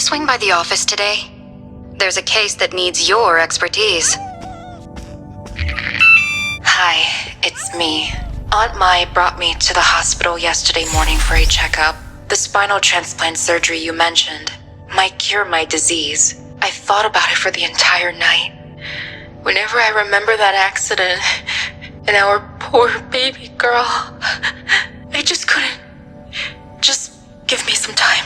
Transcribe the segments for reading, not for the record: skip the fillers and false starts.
swing by the office today? There's a case that needs your expertise. Hi, it's me. Aunt Mai brought me to the hospital yesterday morning for a checkup. The spinal transplant surgery you mentioned might cure my disease. I thought about it for the entire night. Whenever I remember that accident and our poor baby girl, I just couldn't. Just give me some time.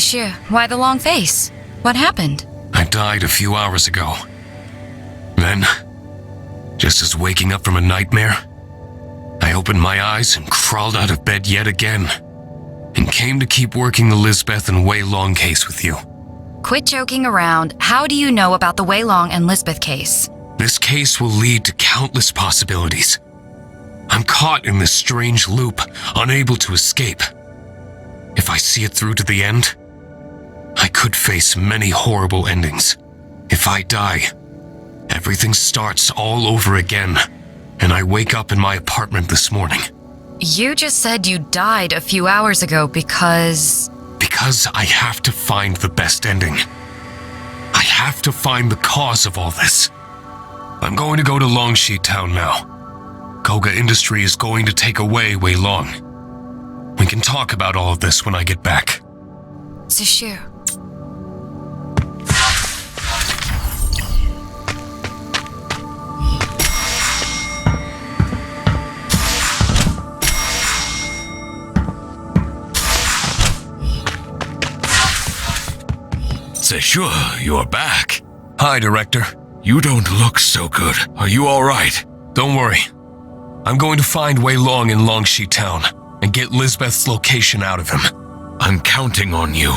Monsieur, why the long face? What happened? I died a few hours ago. Then, just as waking up from a nightmare, I opened my eyes and crawled out of bed yet again, and came to keep working the Lisbeth and Wei Long case with you. Quit joking around. How do you know about the Wei Long and Lisbeth case? This case will lead to countless possibilities. I'm caught in this strange loop, unable to escape. If I see it through to the end, I could face many horrible endings. If I die, everything starts all over again, and I wake up in my apartment this morning. You just said you died a few hours ago because... Because I have to find the best ending. I have to find the cause of all this. I'm going to go to Longshi Town now. Koga Industry is going to take away Wei Long. We can talk about all of this when I get back. 子旭 Sure, you're back. Hi, Director. You don't look so good. Are you all right? Don't worry. I'm going to find Wei Long in Longshi Town and get Lisbeth's location out of him. I'm counting on you.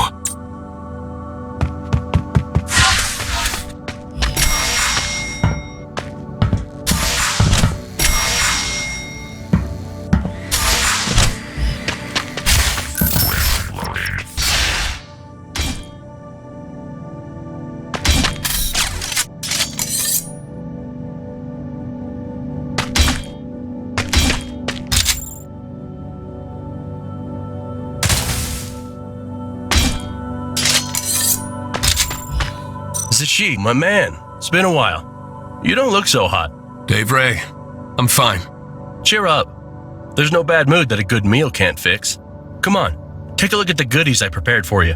Zashi, my man, it's been a while. You don't look so hot. Dave Ray, I'm fine. Cheer up. There's no bad mood that a good meal can't fix. Come on, take a look at the goodies I prepared for you.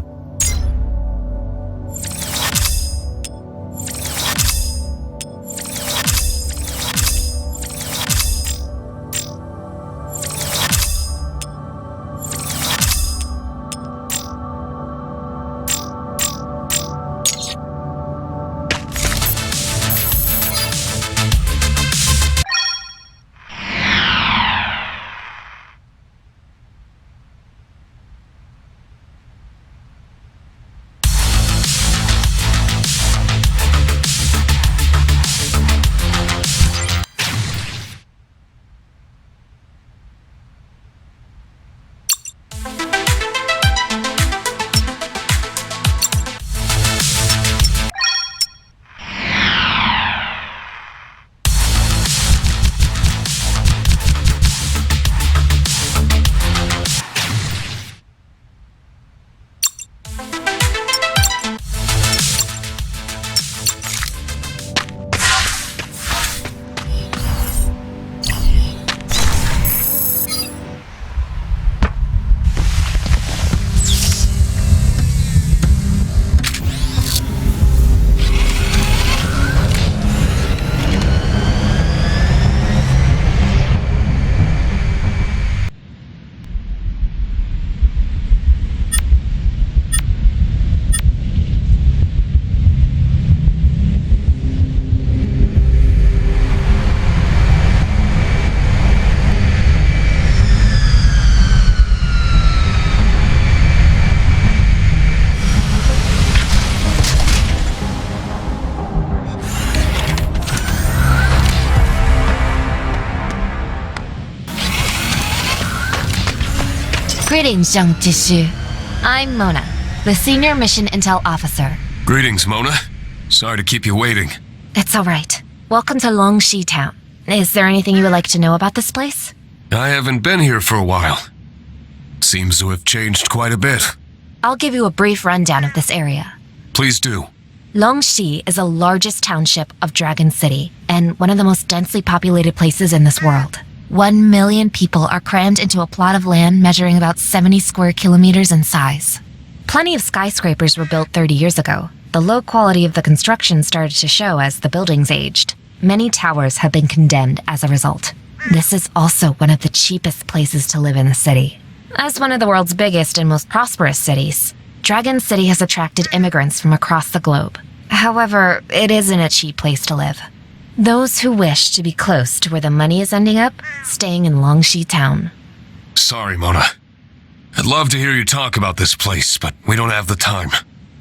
Greetings, young Jishu. I'm Mona, the Senior Mission Intel Officer. Greetings, Mona. Sorry to keep you waiting. It's all right. Welcome to Longshi Town. Is there anything you would like to know about this place? I haven't been here for a while. Seems to have changed quite a bit. I'll give you a brief rundown of this area. Please do. Longshi is the largest township of Dragon City and one of the most densely populated places in this world. 1 million people are crammed into a plot of land measuring about 70 square kilometers in size. Plenty of skyscrapers were built 30 years ago. The low quality of the construction started to show as the buildings aged. Many towers have been condemned as a result. This is also one of the cheapest places to live in the city. As one of the world's biggest and most prosperous cities, Dragon City has attracted immigrants from across the globe. However, it isn't a cheap place to live. Those who wish to be close to where the money is ending up, staying in Longshi Town. Sorry, Mona. I'd love to hear you talk about this place, but we don't have the time.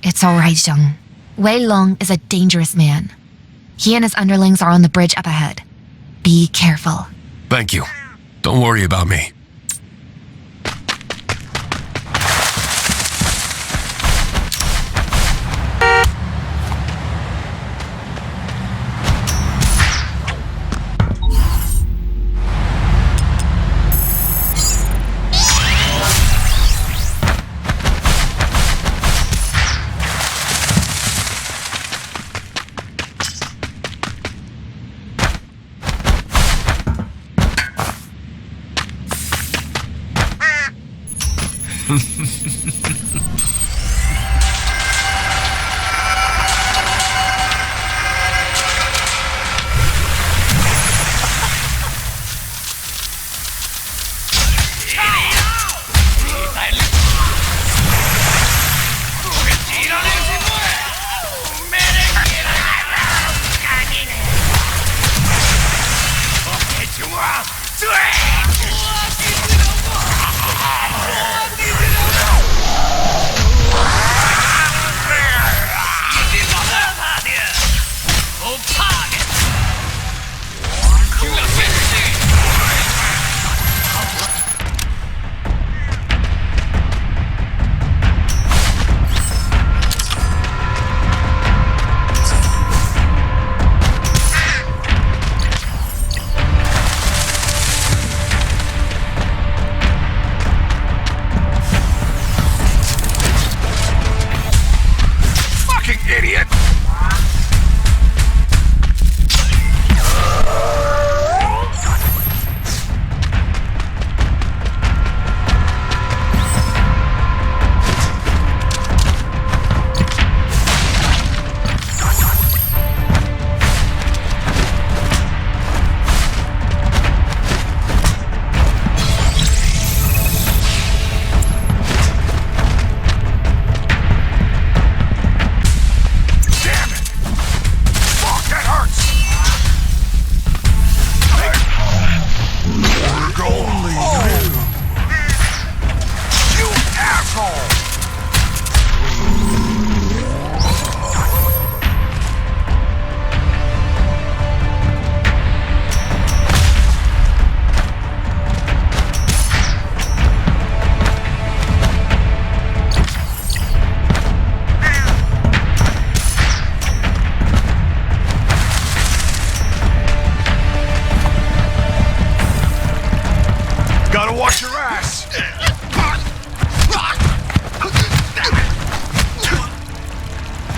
It's all right, Zheng. Wei Long is a dangerous man. He and his underlings are on the bridge up ahead. Be careful. Thank you. Don't worry about me.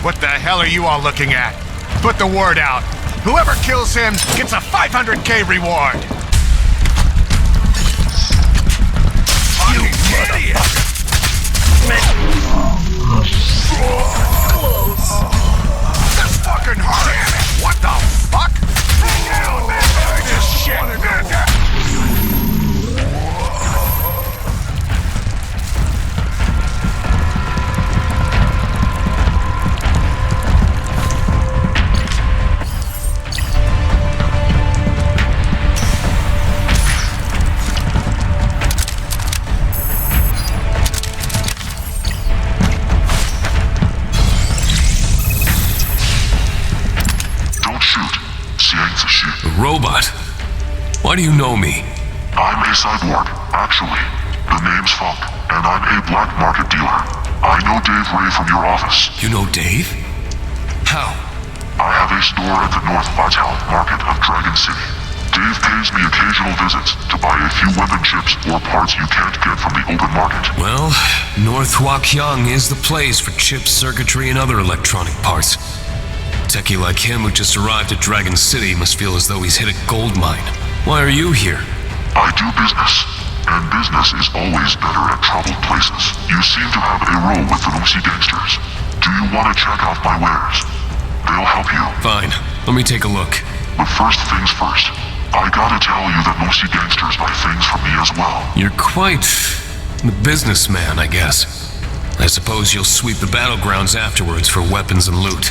What the hell are you all looking at? Put the word out. Whoever kills him gets a 500K reward. You idiot! That's fucking hard. Damn it! What the fuck? Hang down, man! This shit, man! Robot? Why do you know me? I'm a cyborg, actually. The name's Funk, and I'm a black market dealer. I know Dave Ray from your office. You know Dave? How? I have a store at the North Vital Market of Dragon City. Dave pays me occasional visits to buy a few weapon chips or parts you can't get from the open market. Well, North Wakyang is the place for chips, circuitry, and other electronic parts. A techie like him who just arrived at Dragon City must feel as though he's hit a gold mine. Why are you here? I do business, and business is always better at troubled places. You seem to have a row with the Lucy gangsters. Do you want to check out my wares? They'll help you. Fine, let me take a look. But first things first, I gotta tell you that Lucy gangsters buy things from me as well. You're quite the businessman, I guess. I suppose you'll sweep the battlegrounds afterwards for weapons and loot.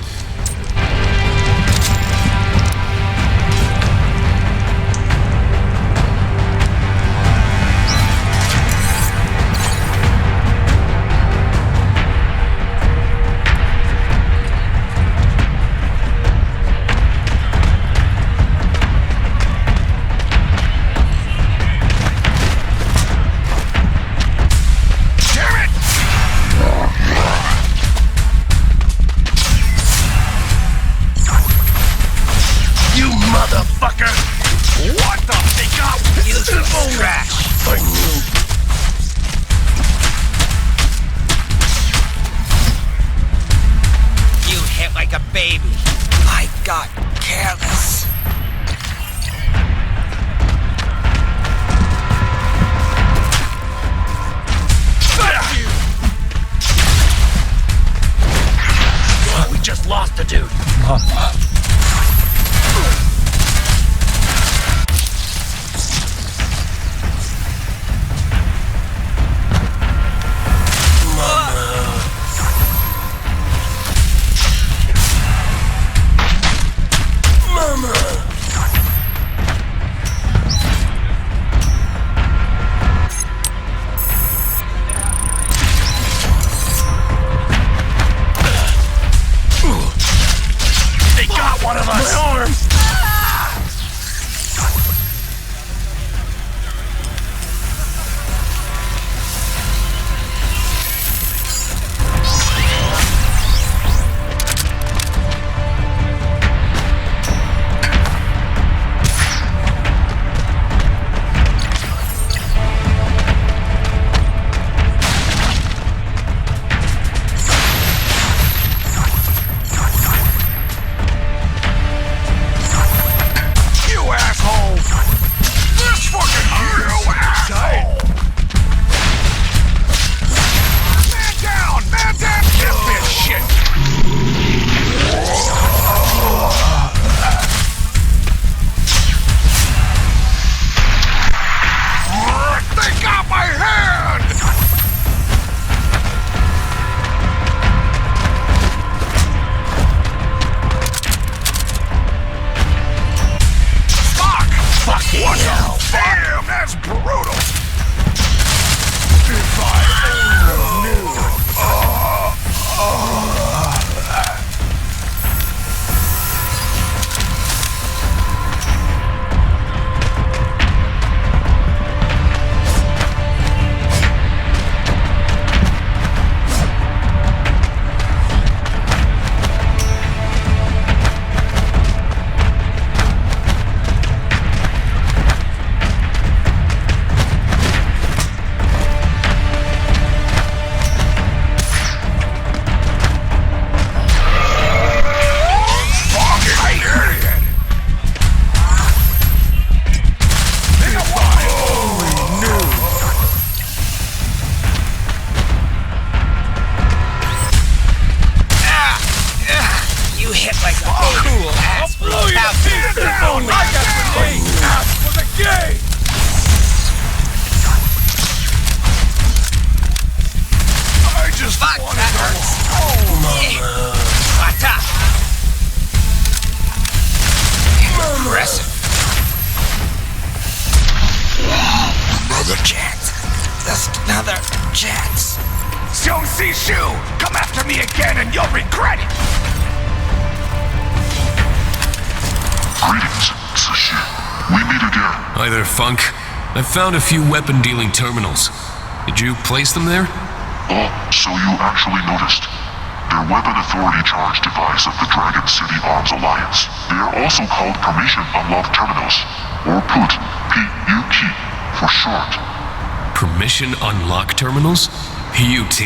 Come after me again and you'll regret it! Greetings, Sashi. We meet again. Hi there, Funk. I found a few weapon-dealing terminals. Did you place them there? Oh, so you actually noticed. They're Weapon Authority Charge device of the Dragon City Arms Alliance. They are also called Permission Unlocked Terminals, or PUT, P-U-T, for short. Permission Unlocked Terminals? PUT?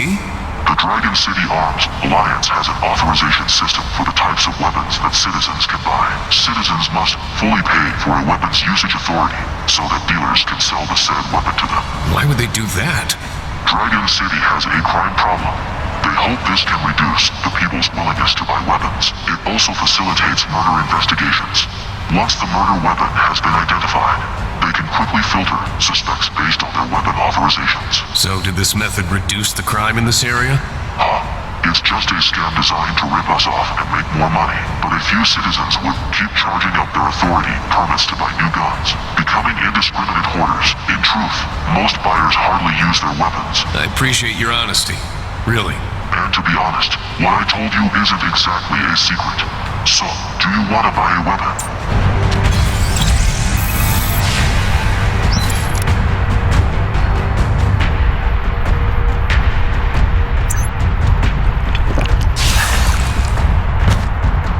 The Dragon City Arms Alliance has an authorization system for the types of weapons that citizens can buy. Citizens must fully pay for a weapon's usage authority so that dealers can sell the said weapon to them. Why would they do that? Dragon City has a crime problem. They hope this can reduce the people's willingness to buy weapons. It also facilitates murder investigations. Once the murder weapon has been identified, they can quickly filter suspects based on their weapon authorizations. So did this method reduce the crime in this area? It's just a scam designed to rip us off and make more money. But a few citizens would keep charging up their authority permits to buy new guns, becoming indiscriminate hoarders. In truth, most buyers hardly use their weapons. I appreciate your honesty. Really. And to be honest, what I told you isn't exactly a secret. So, do you want to buy a weapon?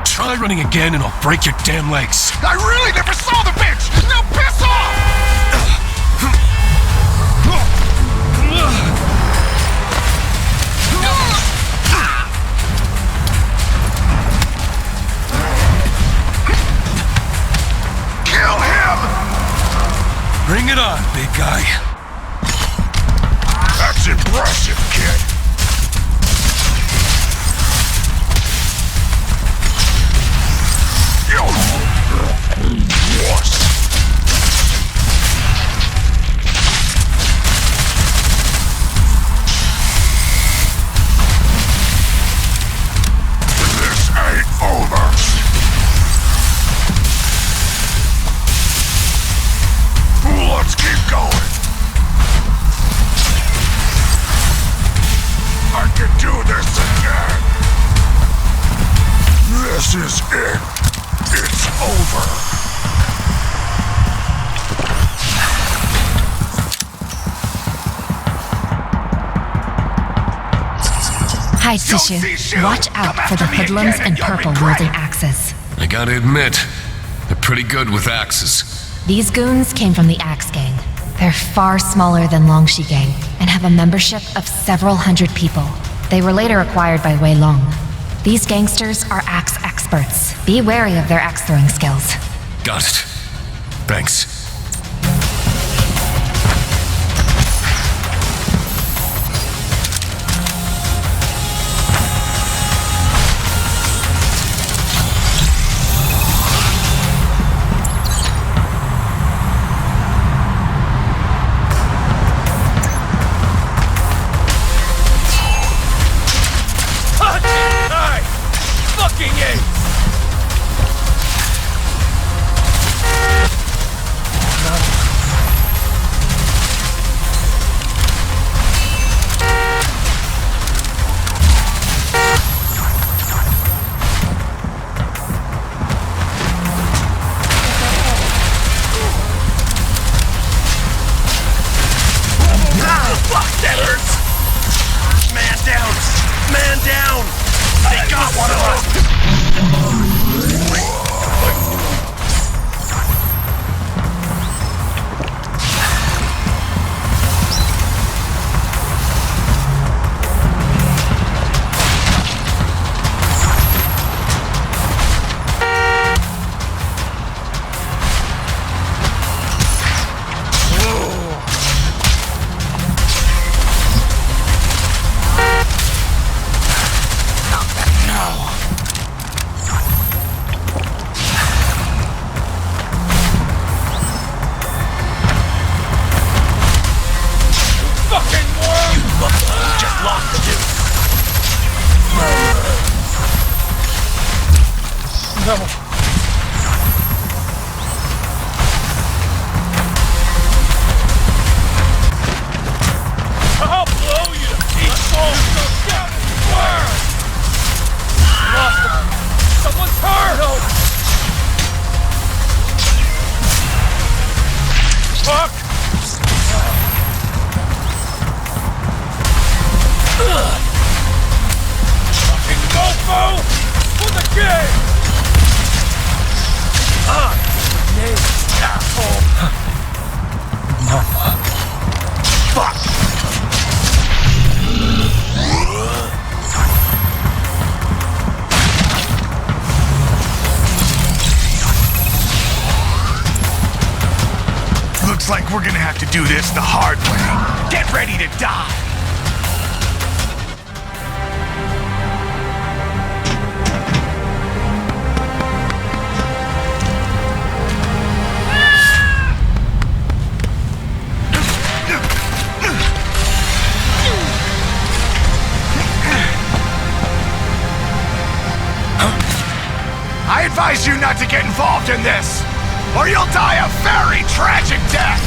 Try running again and I'll break your damn legs. I really never saw the bitch! Now piss off! Kill him! Bring it on, big guy. That's impressive, kid. Hi, Sishu. Watch out for the hoodlums and purple wielding axes. I gotta admit, they're pretty good with axes. These goons came from the Axe Gang. They're far smaller than Longshi Gang and have a membership of several hundred people. They were later acquired by Wei Long. These gangsters are axe experts. Be wary of their axe throwing skills. Got it. Thanks. Looks like we're gonna have to do this the hard way. Get ready to die! I advise you not to get involved in this, or you'll die a very tragic death!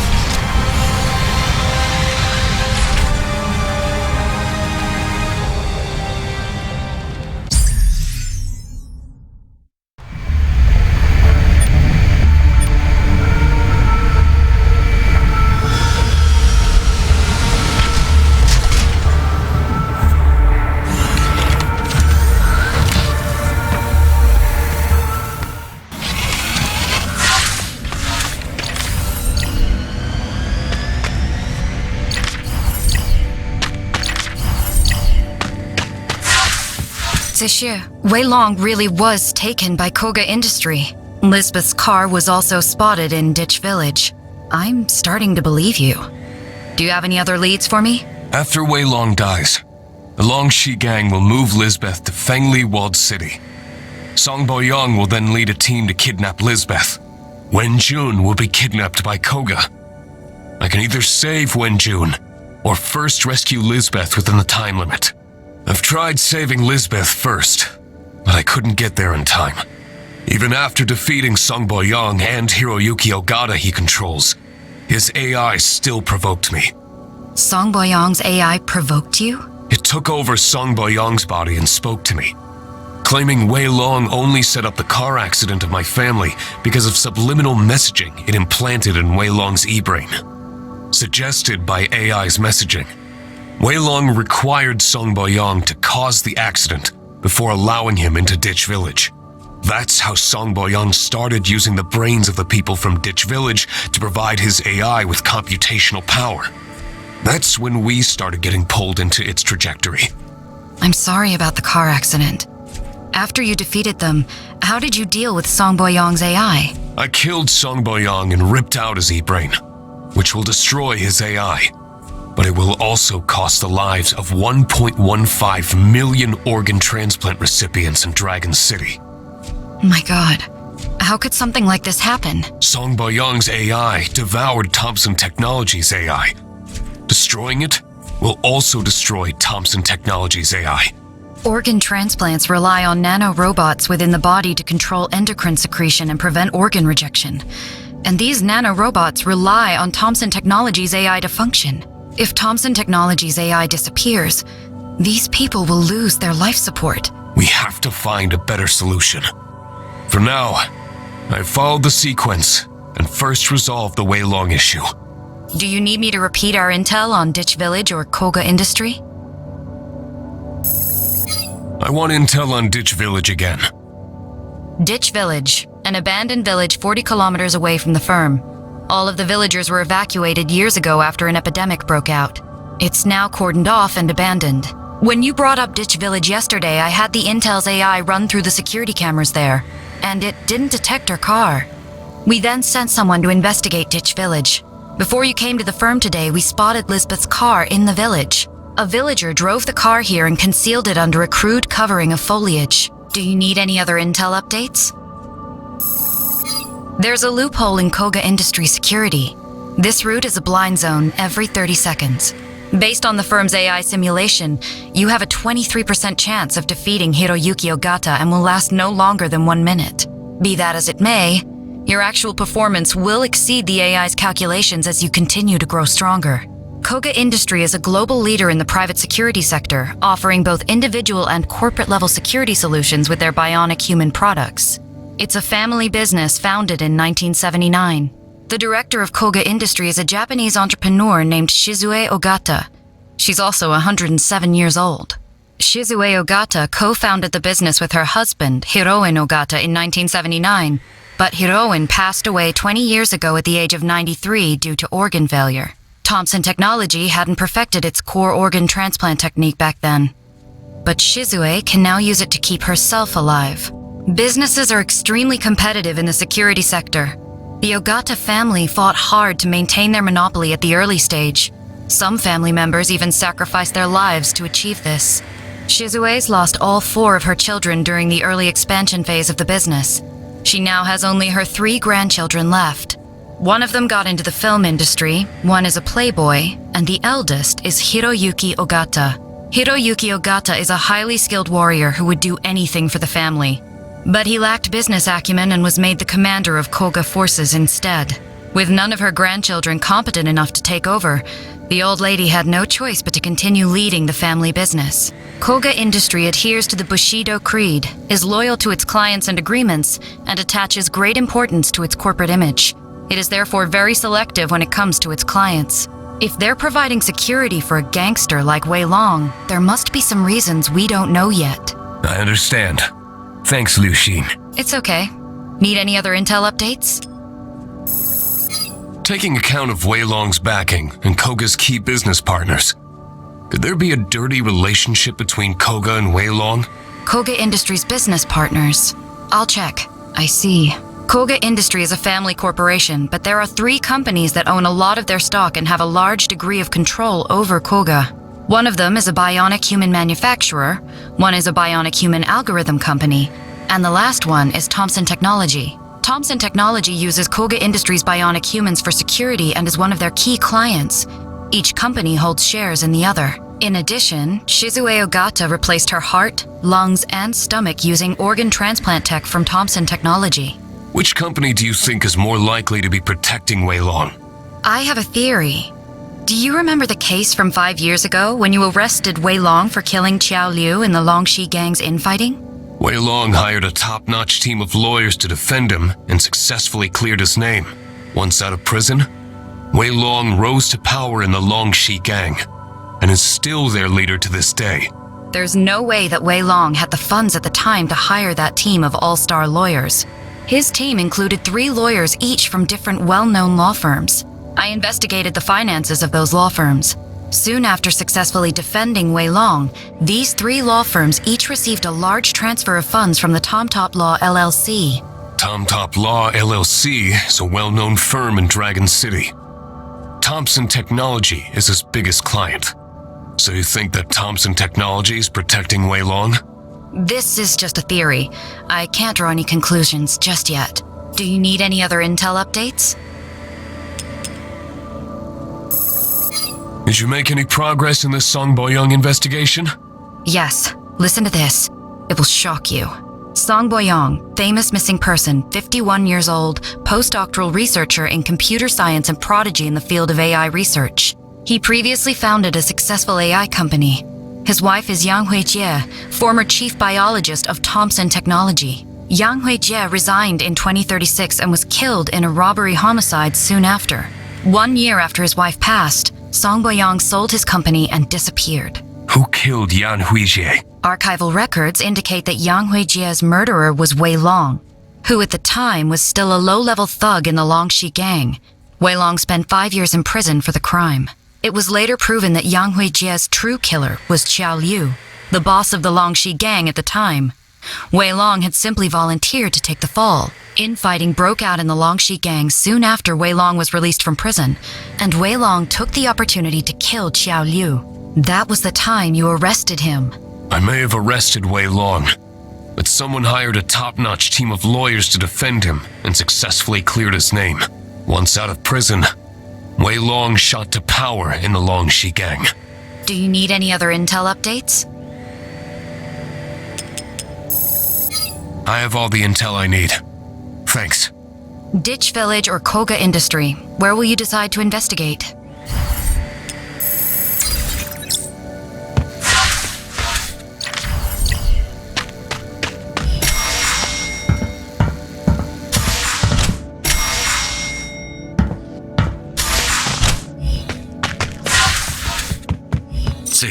Sishu, Wei Long really was taken by Koga Industry. Lisbeth's car was also spotted in Ditch Village. I'm starting to believe you. Do you have any other leads for me? After Wei Long dies, the Longshi gang will move Lisbeth to Fengli Walled City. Song Boyong will then lead a team to kidnap Lisbeth. Wen Jun will be kidnapped by Koga. I can either save Wen Jun, or first rescue Lisbeth within the time limit. I've tried saving Lisbeth first, but I couldn't get there in time. Even after defeating Song Boyong and Hiroyuki Ogata he controls, his AI still provoked me. Song Boyong's AI provoked you? It took over Song Boyong's body and spoke to me, claiming Wei Long only set up the car accident of my family because of subliminal messaging it implanted in Wei Long's e-brain, suggested by AI's messaging. Wei Long required Song Boyong to cause the accident before allowing him into Ditch Village. That's how Song Boyong started using the brains of the people from Ditch Village to provide his AI with computational power. That's when we started getting pulled into its trajectory. I'm sorry about the car accident. After you defeated them, how did you deal with Song Boyong's AI? I killed Song Boyong and ripped out his E-brain, which will destroy his AI. But it will also cost the lives of 1.15 million organ transplant recipients in Dragon City. My God, how could something like this happen? Song Boyong's AI devoured Thompson Technologies' AI. Destroying it will also destroy Thompson Technologies' AI. Organ transplants rely on nanorobots within the body to control endocrine secretion and prevent organ rejection. And these nanorobots rely on Thompson Technologies' AI to function. If Thompson Technologies' AI disappears, these people will lose their life support. We have to find a better solution. For now, I've followed the sequence and first resolved the Wei Long issue. Do you need me to repeat our intel on Ditch Village or Koga Industry? I want intel on Ditch Village again. Ditch Village, an abandoned village 40 kilometers away from the firm. All of the villagers were evacuated years ago after an epidemic broke out. It's now cordoned off and abandoned. When you brought up Ditch Village yesterday, I had the Intel's AI run through the security cameras there, and it didn't detect her car. We then sent someone to investigate Ditch Village. Before you came to the firm today, we spotted Lisbeth's car in the village. A villager drove the car here and concealed it under a crude covering of foliage. Do you need any other intel updates? There's a loophole in Koga Industry security. This route is a blind zone every 30 seconds. Based on the firm's AI simulation, you have a 23% chance of defeating Hiroyuki Ogata and will last no longer than 1 minute. Be that as it may, your actual performance will exceed the AI's calculations as you continue to grow stronger. Koga Industry is a global leader in the private security sector, offering both individual and corporate-level security solutions with their bionic human products. It's a family business founded in 1979. The director of Koga Industry is a Japanese entrepreneur named Shizue Ogata. She's also 107 years old. Shizue Ogata co-founded the business with her husband, Hiroin Ogata, in 1979, but Hiroin passed away 20 years ago at the age of 93 due to organ failure. Thompson Technology hadn't perfected its core organ transplant technique back then. But Shizue can now use it to keep herself alive. Businesses are extremely competitive in the security sector. The Ogata family fought hard to maintain their monopoly at the early stage. Some family members even sacrificed their lives to achieve this. Shizue's lost all 4 of her children during the early expansion phase of the business. She now has only her 3 grandchildren left. One of them got into the film industry, one is a playboy, and the eldest is Hiroyuki Ogata. Hiroyuki Ogata is a highly skilled warrior who would do anything for the family. But he lacked business acumen and was made the commander of Koga forces instead. With none of her grandchildren competent enough to take over, the old lady had no choice but to continue leading the family business. Koga Industry adheres to the Bushido Creed, is loyal to its clients and agreements, and attaches great importance to its corporate image. It is therefore very selective when it comes to its clients. If they're providing security for a gangster like Wei Long, there must be some reasons we don't know yet. I understand. Thanks, Liu Xin. It's okay. Need any other intel updates? Taking account of Wei Long's backing and Koga's key business partners, could there be a dirty relationship between Koga and Wei Long? Koga Industries business partners. I'll check. I see. Koga Industry is a family corporation, but there are 3 companies that own a lot of their stock and have a large degree of control over Koga. One of them is a bionic human manufacturer, one is a bionic human algorithm company, and the last one is Thompson Technology. Thompson Technology uses Koga Industries' bionic humans for security and is one of their key clients. Each company holds shares in the other. In addition, Shizue Ogata replaced her heart, lungs, and stomach using organ transplant tech from Thompson Technology. Which company do you think is more likely to be protecting Wei Long? I have a theory. Do you remember the case from 5 years ago when you arrested Wei Long for killing Qiao Liu in the Longxi gang's infighting? Wei Long hired a top-notch team of lawyers to defend him and successfully cleared his name. Once out of prison, Wei Long rose to power in the Longxi gang. and is still their leader to this day. There's no way that Wei Long had the funds at the time to hire that team of all-star lawyers. His team included 3 lawyers each from different well-known law firms. I investigated the finances of those law firms. Soon after successfully defending Wei Long, these 3 law firms each received a large transfer of funds from the TomTop Law LLC. TomTop Law LLC is a well-known firm in Dragon City. Thompson Technology is his biggest client. So you think that Thompson Technology is protecting Wei Long? This is just a theory. I can't draw any conclusions just yet. Do you need any other intel updates? Did you make any progress in the Song Boyong investigation? Yes. Listen to this. It will shock you. Song Boyong, famous missing person, 51 years old, postdoctoral researcher in computer science and prodigy in the field of AI research. He previously founded a successful AI company. His wife is Yang Huijie, former chief biologist of Thompson Technology. Yang Huijie resigned in 2036 and was killed in a robbery homicide soon after. 1 year after his wife passed, Song Boyong sold his company and disappeared. Who killed Yan Huijie? Archival records indicate that Yang Huijie's murderer was Wei Long, who at the time was still a low-level thug in the Longxi gang. Wei Long spent 5 years in prison for the crime. It was later proven that Yang Huijie's true killer was Qiao Liu, the boss of the Longxi gang at the time. Wei Long had simply volunteered to take the fall. Infighting broke out in the Longxi gang soon after Wei Long was released from prison, and Wei Long took the opportunity to kill Qiao Liu. That was the time you arrested him. I may have arrested Wei Long, but someone hired a top-notch team of lawyers to defend him and successfully cleared his name. Once out of prison, Wei Long shot to power in the Longxi gang. Do you need any other intel updates? I have all the intel I need. Thanks. Ditch Village or Koga Industry, where will you decide to investigate?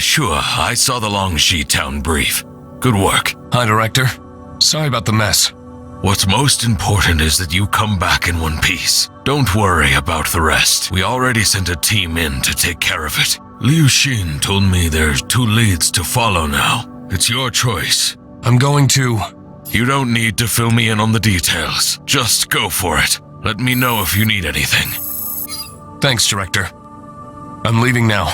Sure, I saw the Longxi town brief. Good work. Hi, Director. Sorry about the mess. What's most important is that you come back in one piece. Don't worry about the rest. We already sent a team in to take care of it. Liu Xin told me there's 2 leads to follow now. It's your choice. I'm going to... You don't need to fill me in on the details. Just go for it. Let me know if you need anything. Thanks, Director. I'm leaving now.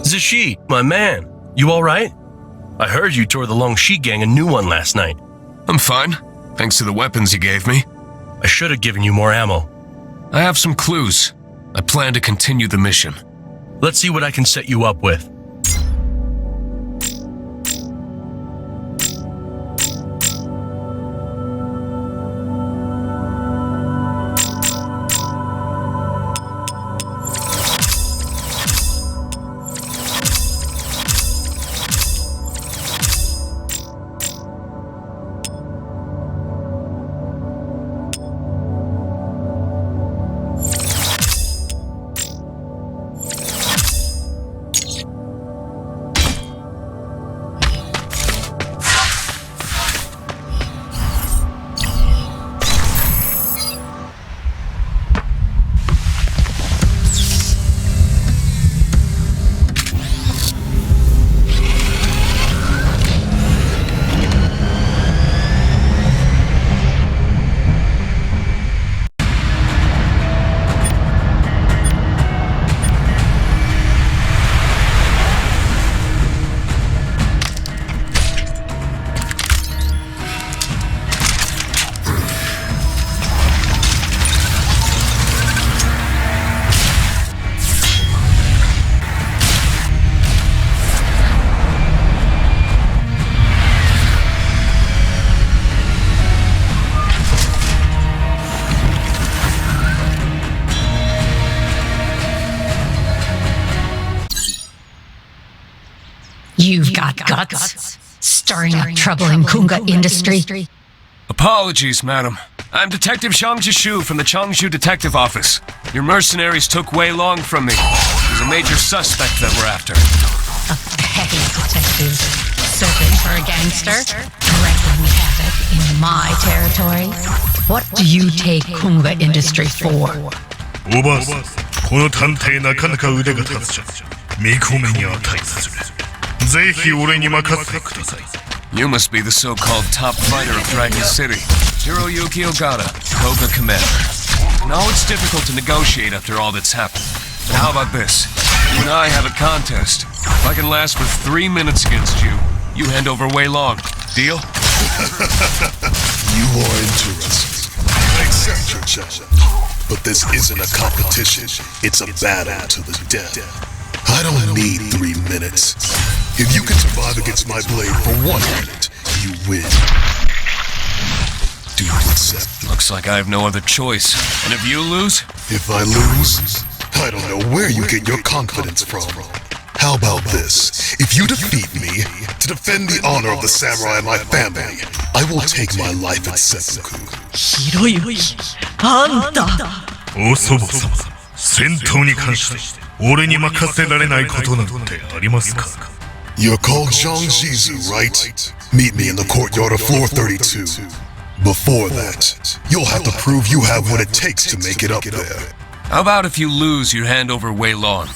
Zishi, my man, you alright? I heard you tore the Longxi gang a new one last night. I'm fine, thanks to the weapons you gave me. I should have given you more ammo. I have some clues. I plan to continue the mission. Let's see what I can set you up with. You've got guts. Stirring up trouble in Kunga industry. Apologies, madam. I'm Detective Zhang Jishu from the Changshu Detective Office. Your mercenaries took Wei Long from me. He's a major suspect that we're after. A petty detective. Servant for a gangster. Wreaking havoc in my territory. What do you take Kunga industry for? おばあさん、この探偵なかなか腕が立つじゃん。見込みに値する。ぜひ俺に任せてください。You must be the so-called top fighter of Dragon City, Hiroyuki Ogata, Koga commander. I know it's difficult to negotiate after all that's happened, but how about this? You and I have a contest. If I can last for 3 minutes against you, you hand over Wei Long. Deal? You are interesting. I accept your challenge. But this isn't a competition. It's a battle to the death. I don't need 3 minutes. If you can survive against my blade for 1 minute, you win. Do you accept? Looks like I have no other choice. And if you lose? If I lose, I don't know where you get your confidence from. How about this? If you defeat me, to defend the honor of the samurai and my family, I will take my life at seppuku. ひろゆき、あんた。おそば様、戦闘に関して俺に任せられないことなんてありますか？ You're called Zhang Jizu, right? Meet me in the courtyard of floor 32. Before that, you'll have to prove you have what it takes to make it up there. How about if you lose, you hand over Wei Long?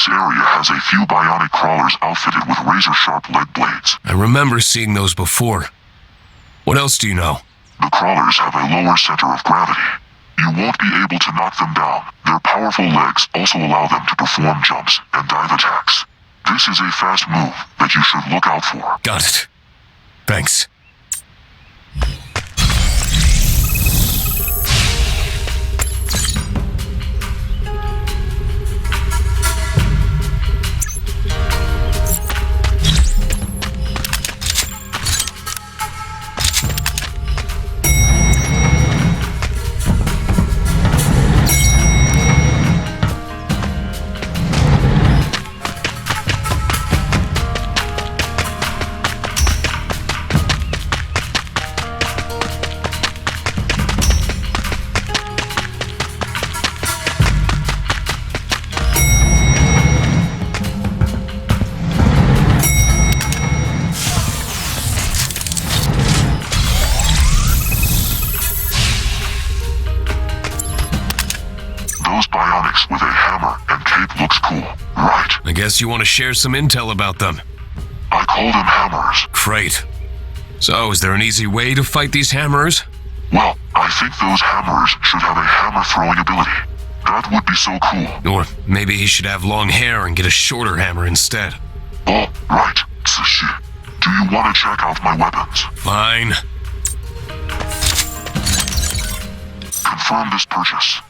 This area has a few bionic crawlers outfitted with razor-sharp lead blades. I remember seeing those before. What else do you know? The crawlers have a lower center of gravity. You won't be able to knock them down. Their powerful legs also allow them to perform jumps and dive attacks. This is a fast move that you should look out for. Got it. Thanks. With a hammer and cape looks cool, right? I guess you want to share some intel about them. I call them hammers. Great. So, is there an easy way to fight these hammers? Well, I think those hammers should have a hammer-throwing ability. That would be so cool. Or maybe he should have long hair and get a shorter hammer instead. Oh, right. Sushi. Do you want to check out my weapons? Fine. Confirm this purchase.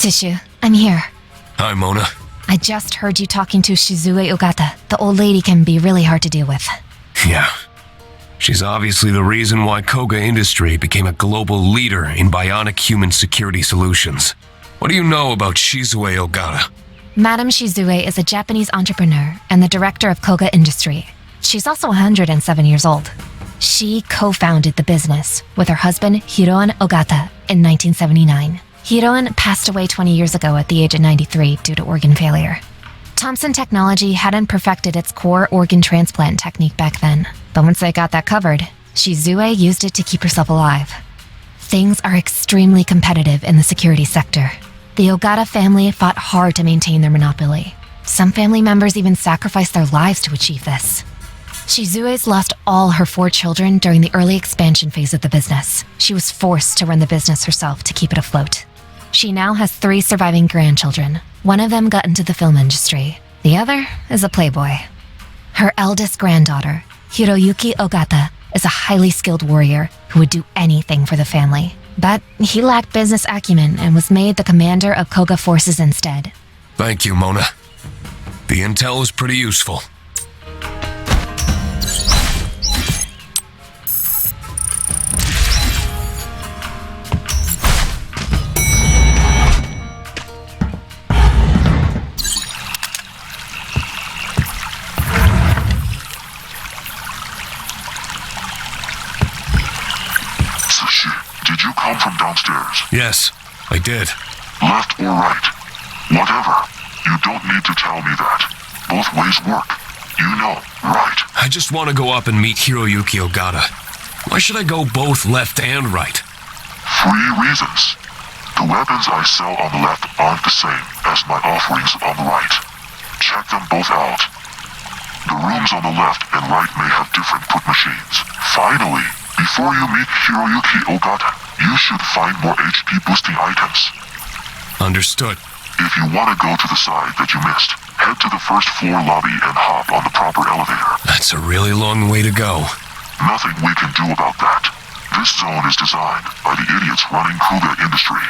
Tissue, I'm here. Hi, Mona. I just heard you talking to Shizue Ogata. The old lady can be really hard to deal with. Yeah. She's obviously the reason why Koga Industry became a global leader in bionic human security solutions. What do you know about Shizue Ogata? Madame Shizue is a Japanese entrepreneur and the director of Koga Industry. She's also 107 years old. She co-founded the business with her husband Hiroan Ogata in 1979. Hiroan passed away 20 years ago at the age of 93 due to organ failure. Thomson Technology hadn't perfected its core organ transplant technique back then, but once they got that covered, Shizue used it to keep herself alive. Things are extremely competitive in the security sector. The Ogata family fought hard to maintain their monopoly. Some family members even sacrificed their lives to achieve this. Shizue's lost all her 4 children during the early expansion phase of the business. She was forced to run the business herself to keep it afloat. She now has 3 surviving grandchildren. One of them got into the film industry. The other is a playboy. Her eldest granddaughter, Hiroyuki Ogata, is a highly skilled warrior who would do anything for the family. But he lacked business acumen and was made the commander of Koga forces instead. Thank you, Mona. The intel is pretty useful. Did you come from downstairs? Yes, I did. Left or right? Whatever. You don't need to tell me that. Both ways work. You know, right? I just want to go up and meet Hiroyuki Ogata. Why should I go both left and right? 3 reasons. The weapons I sell on the left aren't the same as my offerings on the right. Check them both out. The rooms on the left and right may have different put machines. Finally, before you meet Hiroyuki Ogata, you should find more HP boosting items. Understood. If you want to go to the side that you missed, head to the first floor lobby and hop on the proper elevator. That's a really long way to go. Nothing we can do about that. This zone is designed by the idiots running Koga Industry.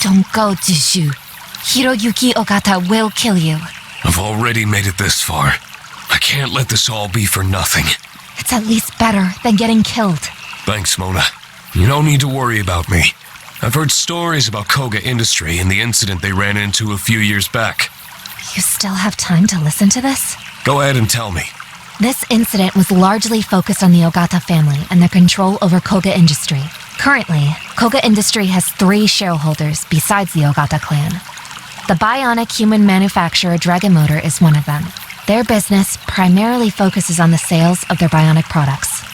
Don't go, Jishu. Hiroyuki Ogata will kill you. I've already made it this far. I can't let this all be for nothing. It's at least better than getting killed. Thanks, Mona. You don't need to worry about me. I've heard stories about Koga Industry and the incident they ran into a few years back. You still have time to listen to this? Go ahead and tell me. This incident was largely focused on the Ogata family and their control over Koga Industry. Currently, Koga Industry has 3 shareholders besides the Ogata clan. The bionic human manufacturer Dragon Motor is one of them. Their business primarily focuses on the sales of their bionic products.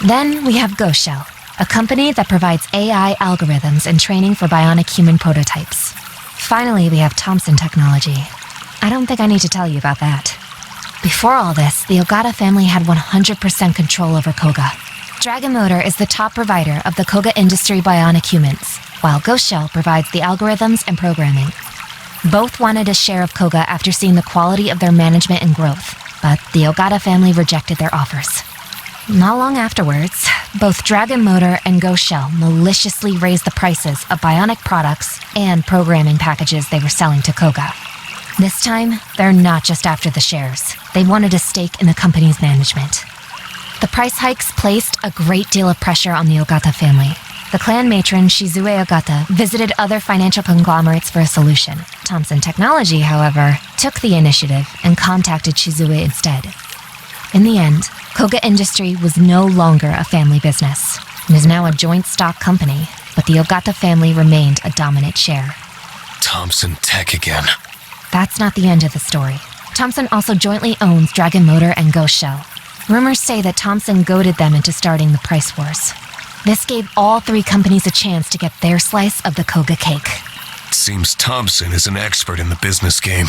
Then we have Ghost Shell, a company that provides AI algorithms and training for bionic human prototypes. Finally, we have Thompson Technology. I don't think I need to tell you about that. Before all this, the Ogata family had 100% control over Koga. Dragon Motor is the top provider of the Koga Industry bionic humans, while Ghost Shell provides the algorithms and programming. Both wanted a share of Koga after seeing the quality of their management and growth, but the Ogata family rejected their offers. Not long afterwards, both Dragon Motor and Ghost Shell maliciously raised the prices of bionic products and programming packages they were selling to Koga. This time, they're not just after the shares. They wanted a stake in the company's management. The price hikes placed a great deal of pressure on the Ogata family. The clan matron Shizue Ogata visited other financial conglomerates for a solution. Thompson Technology, however, took the initiative and contacted Shizue instead. In the end, Koga Industry was no longer a family business. It is now a joint stock company, but the Ogata family remained a dominant share. Thompson Tech again. That's not the end of the story. Thompson also jointly owns Dragon Motor and Ghost Shell. Rumors say that Thompson goaded them into starting the price wars. This gave all 3 companies a chance to get their slice of the Koga cake. It seems Thompson is an expert in the business game.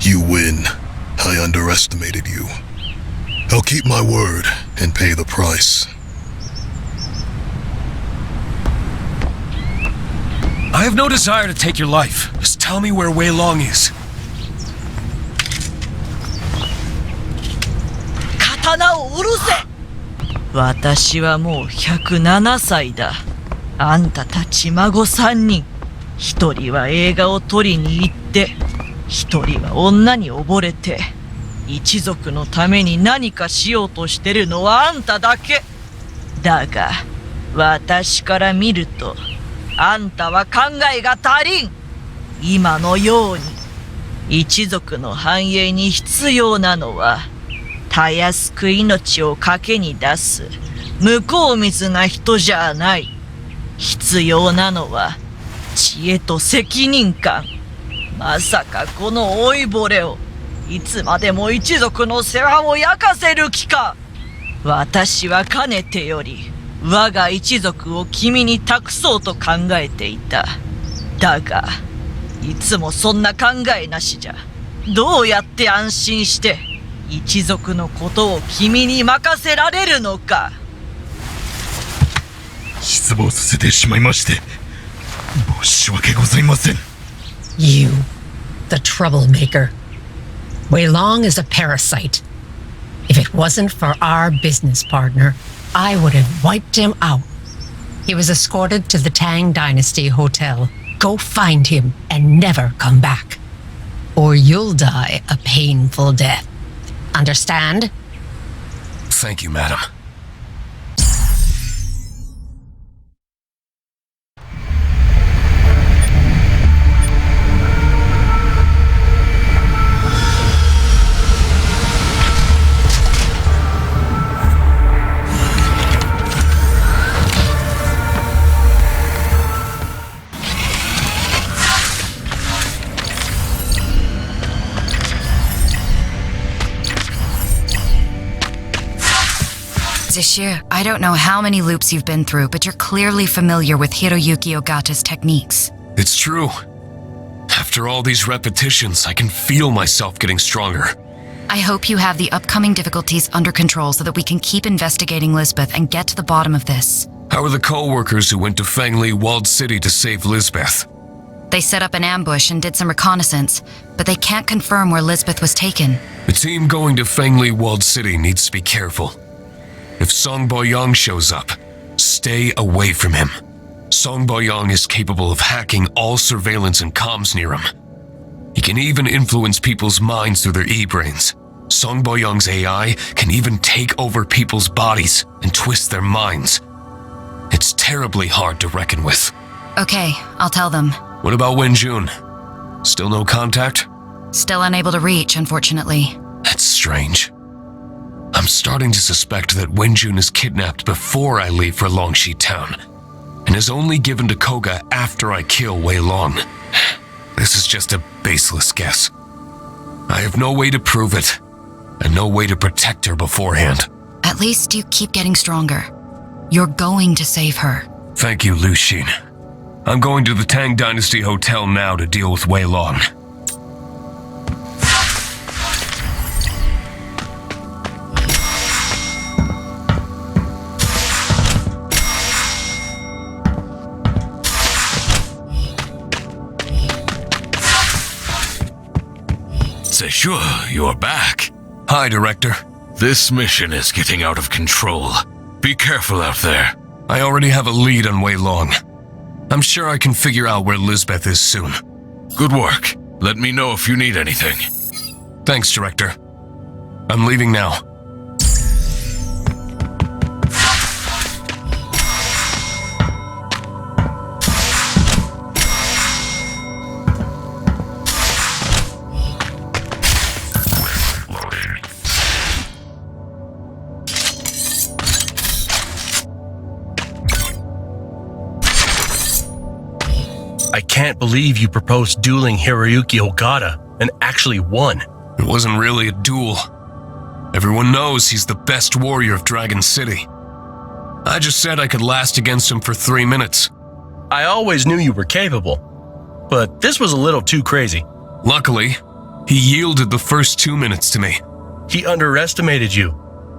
You win. I underestimated you. I'll keep my word and pay the price. I have no desire to take your life. Just tell me where Wei Long is. 刀を下ろせ。私はもう107歳だ。あんたたち孫3人。一人は映画を撮りに行って、一人は女に溺れて、一族のために何かしようとしてるのはあんただけ。だが、私から見ると、あんたは考えが足りん。今のように、一族の繁栄に必要なのは、たやすく命を賭けに出す、向こう水な人じゃない。必要なのは、知恵と責任感。まさかこの老いぼれをいつまでも一族の世話を焼かせる気か。私はかねてより我が一族を君に託そうと考えていた。だがいつもそんな考えなしじゃ。どうやって安心して一族のことを君に任せられるのか。失望させてしまいまして申し訳ございません。 You, the troublemaker. Wei Long is a parasite. If it wasn't for our business partner, I would have wiped him out. He was escorted to the Tang Dynasty Hotel. Go find him and never come back. Or you'll die a painful death. Understand? Thank you, madam. Zashir, I don't know how many loops you've been through, but you're clearly familiar with Hiroyuki Ogata's techniques. It's true. After all these repetitions, I can feel myself getting stronger. I hope you have the upcoming difficulties under control so that we can keep investigating Lisbeth and get to the bottom of this. How are the co-workers who went to Fangli Walled City to save Lisbeth? They set up an ambush and did some reconnaissance, but they can't confirm where Lisbeth was taken. The team going to Fangli Walled City needs to be careful. If Song Boyong shows up, stay away from him. Song Boyong is capable of hacking all surveillance and comms near him. He can even influence people's minds through their e-brains. Song Boyong's AI can even take over people's bodies and twist their minds. It's terribly hard to reckon with. Okay, I'll tell them. What about Wenjun? Still no contact? Still unable to reach, unfortunately. That's strange. I'm starting to suspect that Wenjun is kidnapped before I leave for Longxi Town, and is only given to Koga after I kill Wei Long. This is just a baseless guess. I have no way to prove it, and no way to protect her beforehand. At least you keep getting stronger. You're going to save her. Thank you, Liu Xin. I'm going to the Tang Dynasty Hotel now to deal with Wei Long. Sure, you're back. Hi, Director. This mission is getting out of control. Be careful out there. I already have a lead on Wei Long. I'm sure I can figure out where Lisbeth is soon. Good work. Let me know if you need anything. Thanks, Director. I'm leaving now. I can't believe you proposed dueling Hiroyuki Ogata and actually won. It wasn't really a duel. Everyone knows he's the best warrior of Dragon City. I just said I could last against him for 3 minutes. I always knew you were capable, but this was a little too crazy. Luckily, he yielded the first 2 minutes to me. He underestimated you.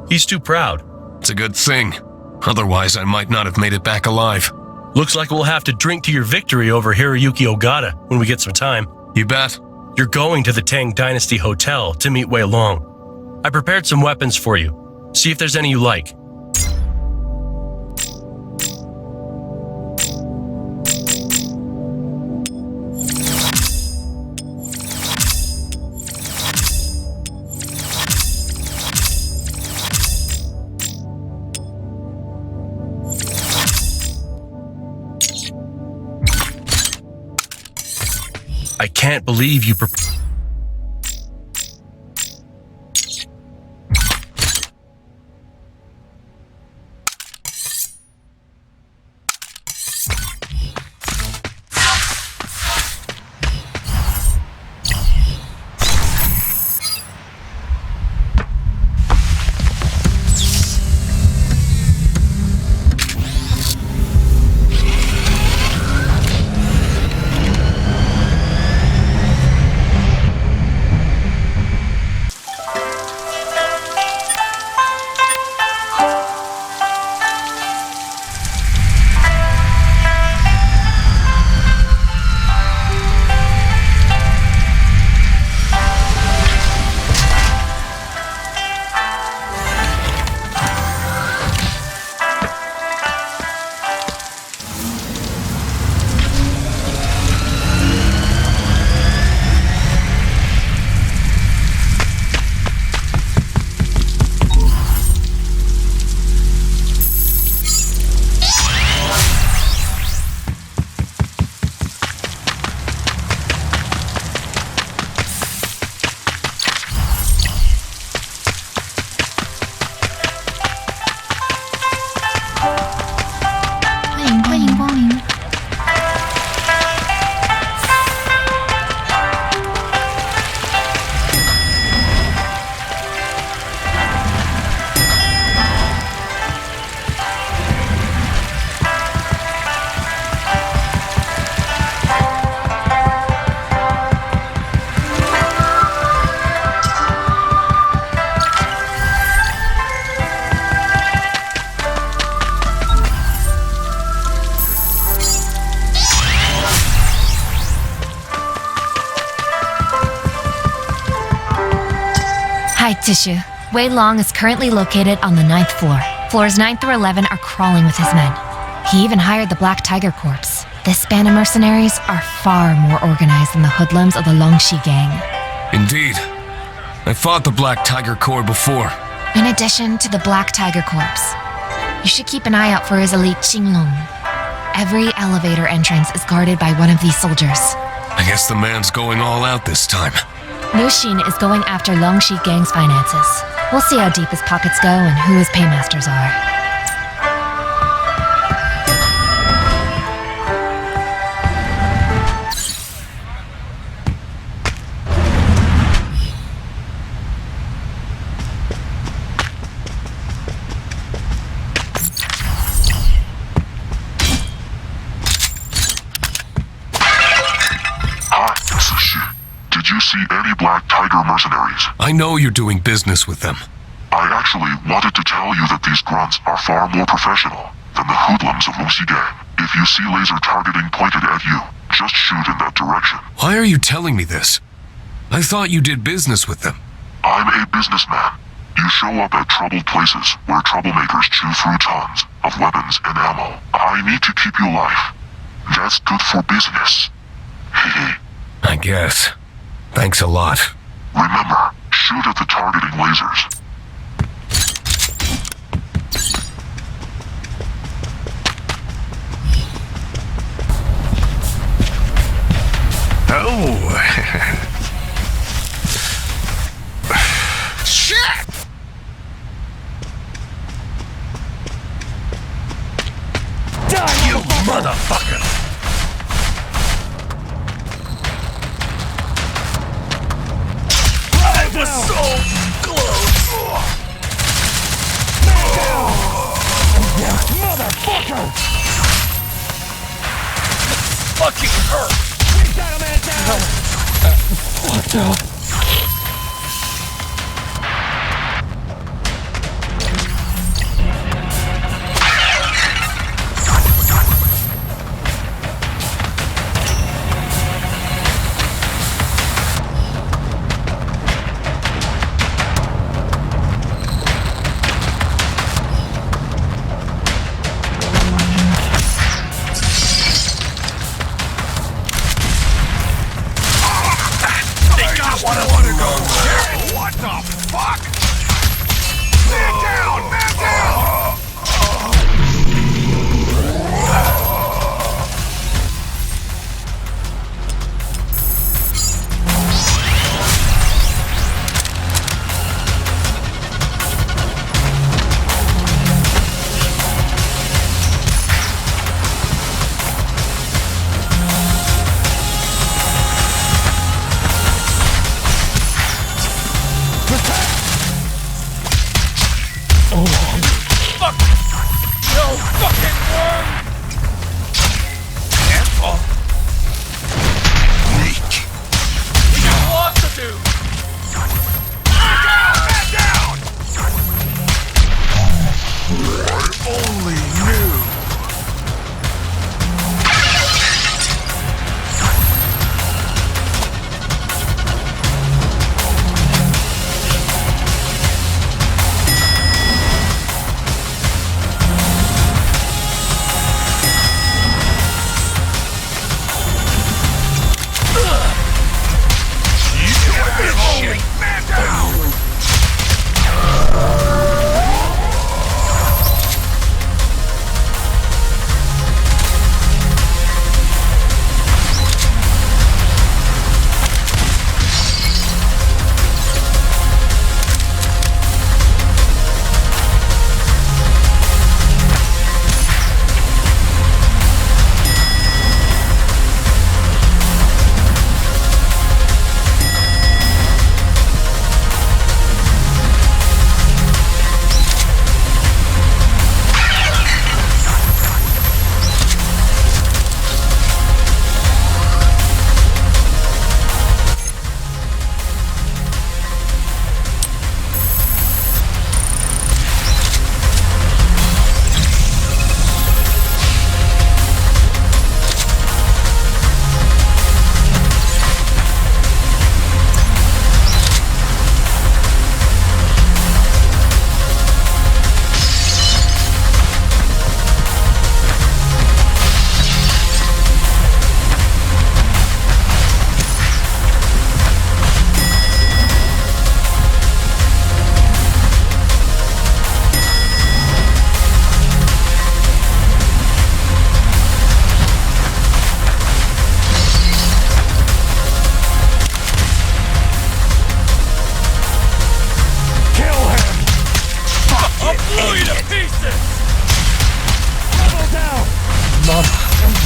He's too proud. It's a good thing. Otherwise, I might not have made it back alive. Looks like we'll have to drink to your victory over Hiroyuki Ogata when we get some time. You bet. You're going to the Tang Dynasty Hotel to meet Wei Long. I prepared some weapons for you. See if there's any you like. I can't believe you Tishu, Wei Long is currently located on the 9th floor. Floors 9 through 11 are crawling with his men. He even hired the Black Tiger Corps. This band of mercenaries are far more organized than the hoodlums of the Longxi gang. Indeed. I fought the Black Tiger Corps before. In addition to the Black Tiger Corps, you should keep an eye out for his elite Qinglong. Every elevator entrance is guarded by one of these soldiers. I guess the man's going all out this time. Liu Xin is going after Longxi gang's finances. We'll see how deep his pockets go and who his paymasters are. Did you see any Black Tiger mercenaries? I know you're doing business with them. I actually wanted to tell you that these grunts are far more professional than the hoodlums of Lucy Gang. If you see laser targeting pointed at you, just shoot in that direction. Why are you telling me this? I thought you did business with them. I'm a businessman. You show up at troubled places where troublemakers chew through tons of weapons and ammo. I need to keep you alive. That's good for business. Hehe. I guess. Thanks a lot. Remember, shoot at the targeting lasers. Oh. Shit! Die, you motherfucker! I was so close! Motherfucker! Fucking hurt! What the?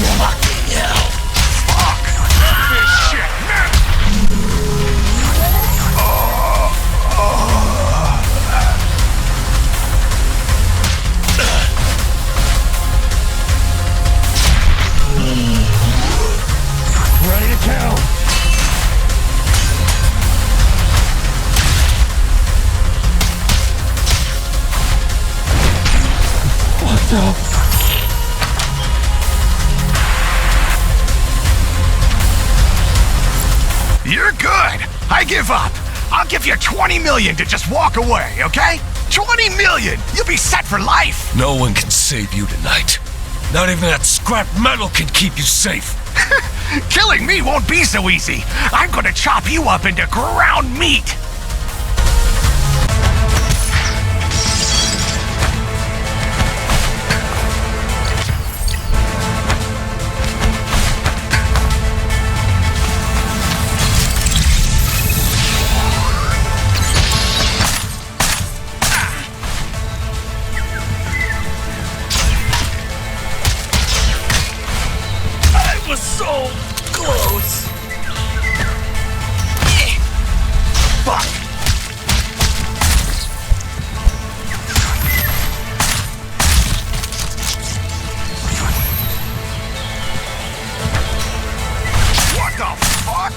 Fucking hell. Fuck! This shit, man! Ready to count. What the? You're good. I give up. I'll give you 20 million to just walk away, okay? 20 million! You'll be set for life! No one can save you tonight. Not even that scrap metal can keep you safe. Killing me won't be so easy. I'm gonna chop you up into ground meat. So close. Fuck. What the fuck?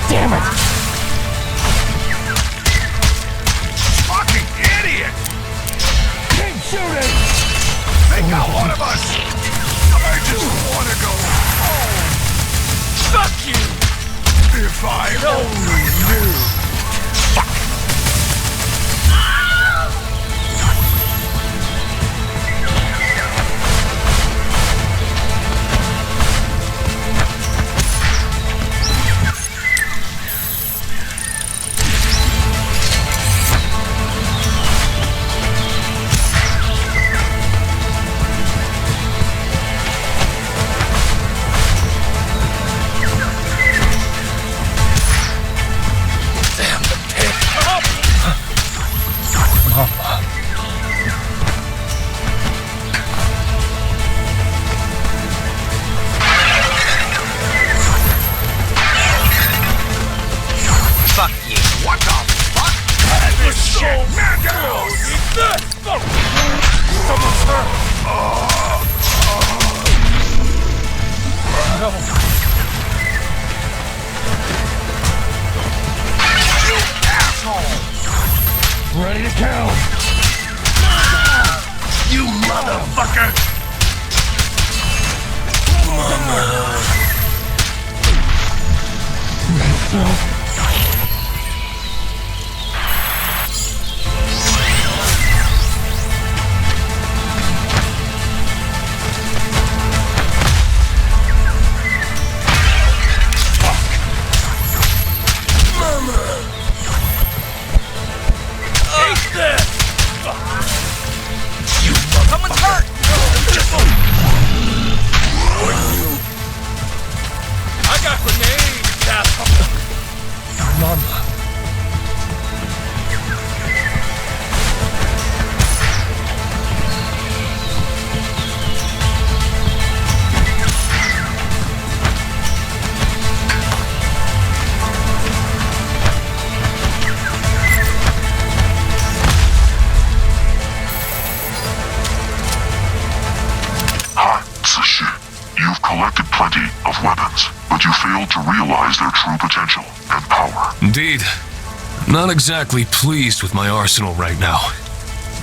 Damn it! Fucking idiot! Keep shooting! They got one of us! I just wanna go home! Fuck you! If I only knew! Fuck! Ready to count! You motherfucker! Someone's hurt! Just You've collected plenty of weapons, but you failed to realize their true potential and power. Indeed. Not exactly pleased with my arsenal right now.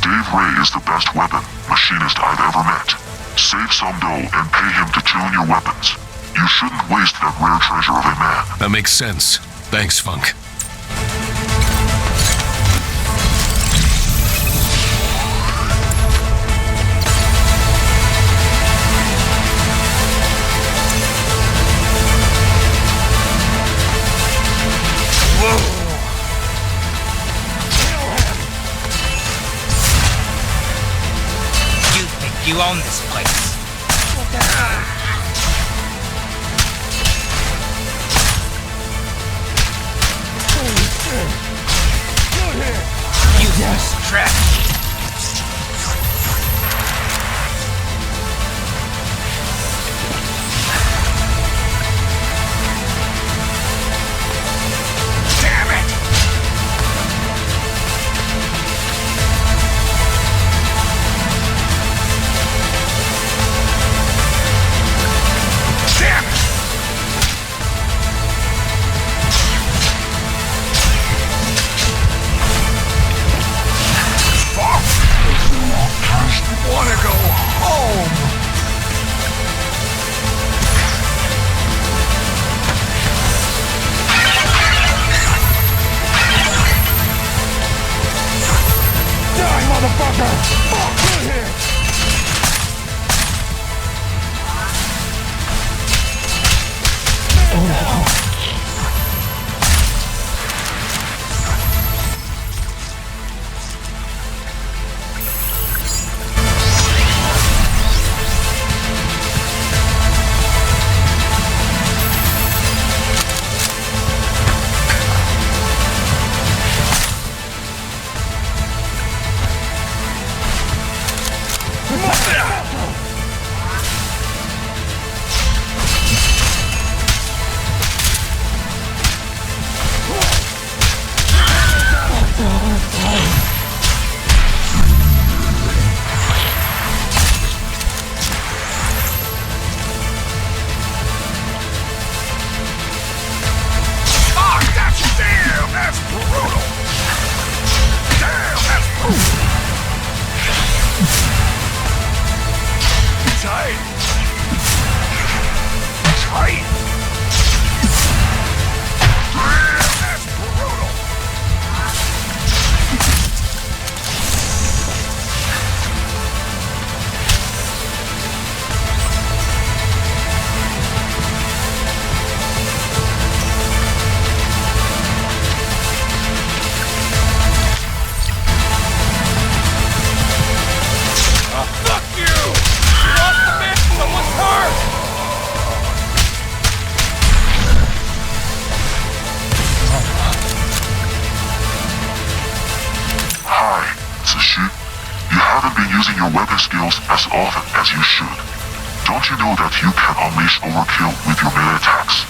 Dave Ray is the best weapon machinist I've ever met. Save some dough and pay him to tune your weapons. You shouldn't waste that rare treasure of a man. That makes sense. Thanks, Funk. You own this place. You just trash. Wanna go home? Die, motherfucker! Fuck, good hit! using your weapon skills as often as you should. Don't you know that you can unleash overkill with your melee attacks?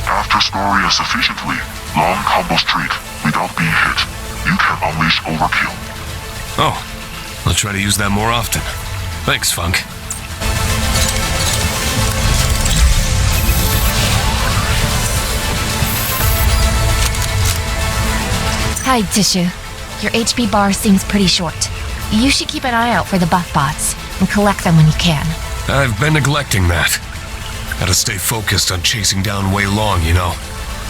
After scoring a sufficiently long combo streak without being hit, you can unleash overkill. Oh, I'll try to use that more often. Thanks, Funk. Hi, Tissue. Your HP bar seems pretty short. You should keep an eye out for the buff bots and collect them when you can. I've been neglecting that. Gotta stay focused on chasing down Wei Long, you know.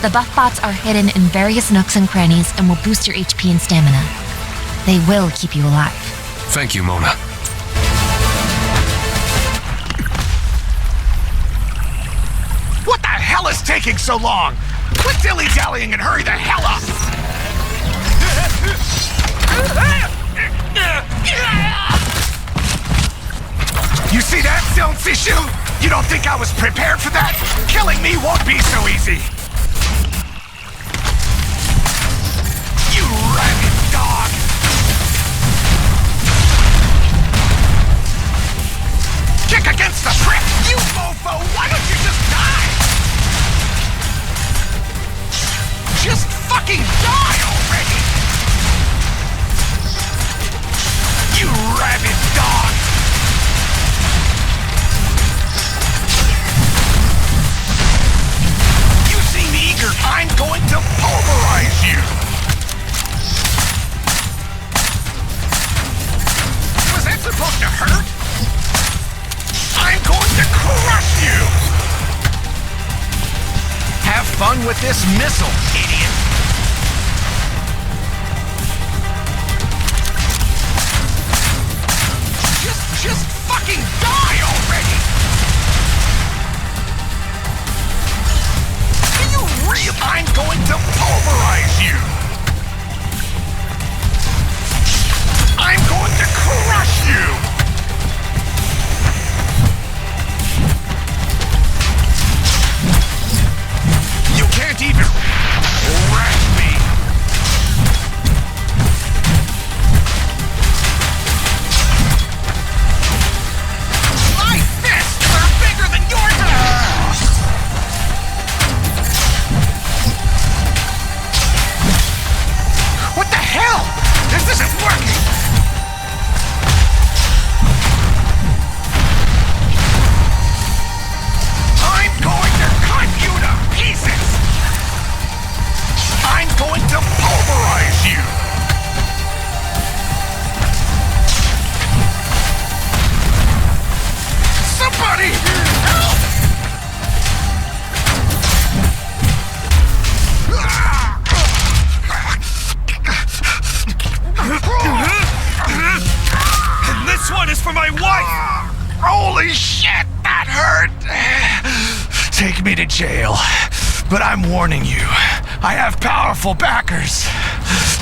The buff bots are hidden in various nooks and crannies and will boost your HP and stamina. They will keep you alive. Thank you, Mona. What the hell is taking so long? Quit dilly-dallying and hurry the hell up! You see that, Zone Tissue? You don't think I was prepared for that? Killing me won't be so easy! You rabid dog! Kick against the prick! You mofo! Why don't you just die? Just fucking die already! You rabid dog! you! Have fun with this missile, idiot! Just fucking die already! Do you really? I'm going to pulverize you! I'm going to crush you! You can't even wreck me! My fists are bigger than yours! What the hell? This isn't working! I'm going to cut you to pieces! I'm going to pulverize you! Somebody help! And this one is for my wife! Holy shit, that hurt! Take me to jail. But I'm warning you, I have powerful backers.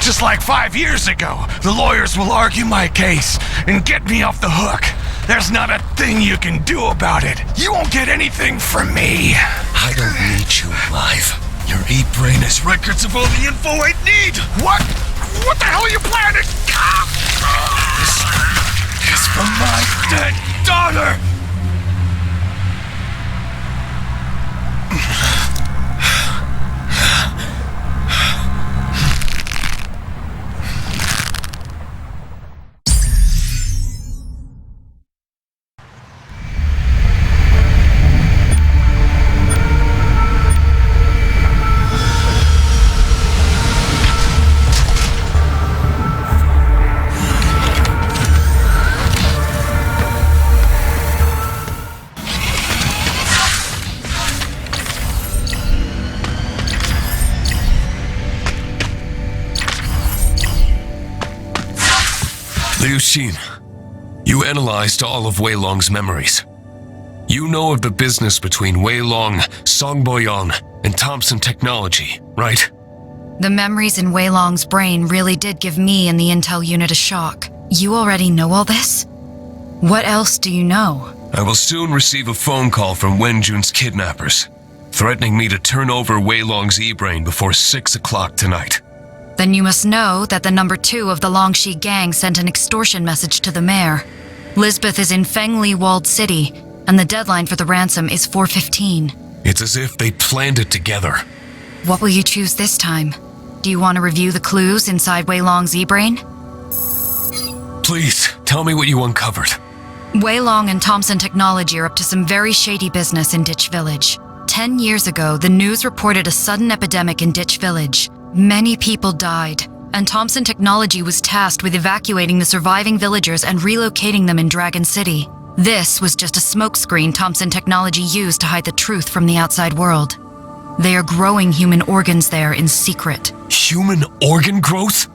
Just like 5 years ago, the lawyers will argue my case and get me off the hook. There's not a thing you can do about it. You won't get anything from me. I don't need you alive. Your e-brain has records of all the info I need! What? What the hell are you planning? This is for my dead daughter! Liu Xin, you analyzed all of Wei Long's memories. You know of the business between Wei Long, Song Boyong, and Thompson Technology, right? The memories in Wei Long's brain really did give me and the intel unit a shock. You already know all this? What else do you know? I will soon receive a phone call from Wenjun's kidnappers, threatening me to turn over Wei Long's e-brain before 6 o'clock tonight. Then you must know that the number 2 of the Longxi gang sent an extortion message to the mayor. Lisbeth is in Fengli Walled City, and the deadline for the ransom is 4:15. It's as if they planned it together. What will you choose this time? Do you want to review the clues inside Wei Long's e-brain? Please, tell me what you uncovered. Wei Long and Thompson Technology are up to some very shady business in Ditch Village. 10 years ago, the news reported a sudden epidemic in Ditch Village. Many people died, and Thompson Technology was tasked with evacuating the surviving villagers and relocating them in Dragon City. This was just a smokescreen Thompson Technology used to hide the truth from the outside world. They are growing human organs there in secret. Human organ growth?